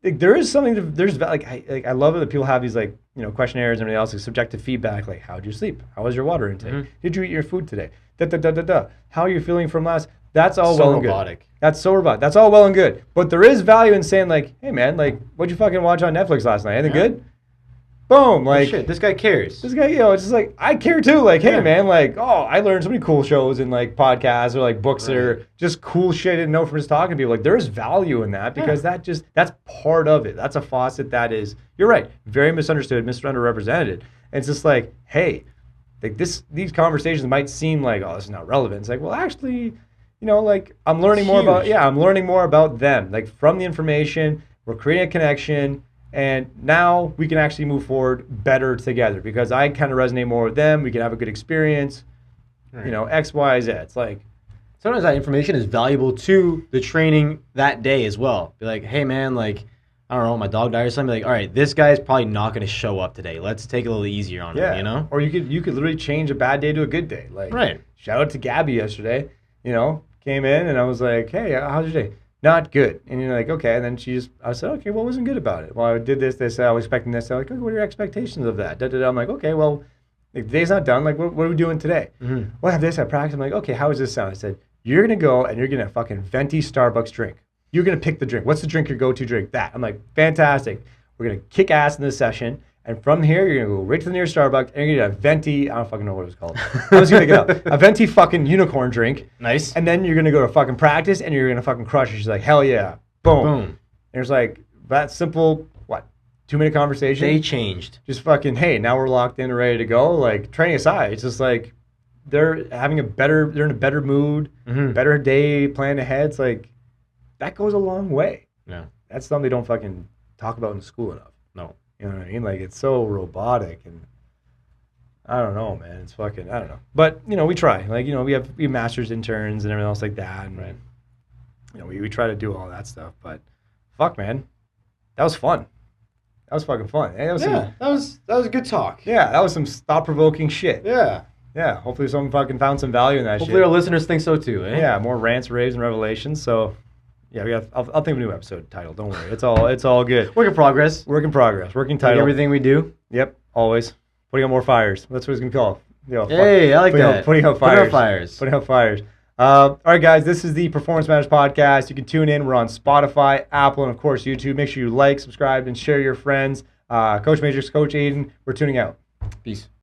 there is something there's I love it that people have these questionnaires and everything else, like subjective feedback, like how did you sleep? How was your water intake? Mm-hmm. Did you eat your food today? How are you feeling from last? That's all so well and robotic. good. That's so robotic. That's all well and good. But there is value in saying like, hey man, like what'd you fucking watch on Netflix last night? Anything good? Boom. Like, oh, shit, this guy cares. This guy, it's just like, I care too. Like, hey man, like, I learned so many cool shows and like podcasts or like books that are just cool shit I didn't know from just talking to people. Like, there's value in that because that's part of it. That's a faucet that is, you're right, very misunderstood, misunderrepresented. And it's just like, hey, like these conversations might seem like, oh, this is not relevant. It's like, well, actually, like I'm learning more about them. Like from the information, we're creating a connection. And now we can actually move forward better together because I kind of resonate more with them. We can have a good experience. you know, X, Y, Z. It's like, sometimes that information is valuable to the training that day as well. Be like, hey man, like, I don't know, my dog died or something. Like, all right, this guy's probably not going to show up today. Let's take it a little easier on him, you know? Or you could literally change a bad day to a good day. Like, Right. shout out to Gabby yesterday. You know, came in and I was like, hey, how's your day? Not good. And you're like, okay. And then I said, okay, what wasn't good about it? Well, I did this, I was expecting this. They're like, okay, what are your expectations of that? I'm like, okay, well, the day's not done. Like, what are we doing today? Mm-hmm. Well, I have this, I practice. I'm like, okay, how does this sound? I said, you're going to go and you're going to fucking venti Starbucks drink. You're going to pick the drink. What's the drink your go-to drink? That. I'm like, fantastic. We're going to kick ass in this session. And from here, you're going to go right to the nearest Starbucks and you're going to get a venti, I don't fucking know what it was called. I was going to get a venti fucking unicorn drink. Nice. And then you're going to go to fucking practice and you're going to fucking crush it. She's like, hell yeah. Boom. Boom. And it's like, that simple, 2-minute conversation? They changed. Just fucking, hey, now we're locked in and ready to go. Like, training aside, it's just like, they're in a better mood, better day planned ahead. It's like, that goes a long way. Yeah. That's something they don't fucking talk about in school enough. No. You know what I mean? Like, it's so robotic and I don't know, man. It's fucking, I don't know. But, you know, we try. Like, you know, we have master's interns and everything else like that. And, Right. you know, we try to do all that stuff. But, fuck, man. That was fun. That was fucking fun. And That was a good talk. Yeah, that was some thought-provoking shit. Yeah. Yeah, hopefully someone fucking found some value in that Hopefully shit. our listeners think so too, eh? Yeah, more rants, raves, and revelations. So, yeah, I'll think of a new episode title. Don't worry. It's all good. Work in progress. Work in progress. Working Like title. everything we do. Yep, always. Putting out more fires. That's what it's going to be called. You know, Hey, I like that. Putting out fires. Putting Putting out fires. out fires. All right, guys, this is the Performance Matters Podcast. You can tune in. We're on Spotify, Apple, and, of course, YouTube. Make sure you like, subscribe, and share your friends. Coach Matrixx, Coach Aidan, we're tuning out. Peace.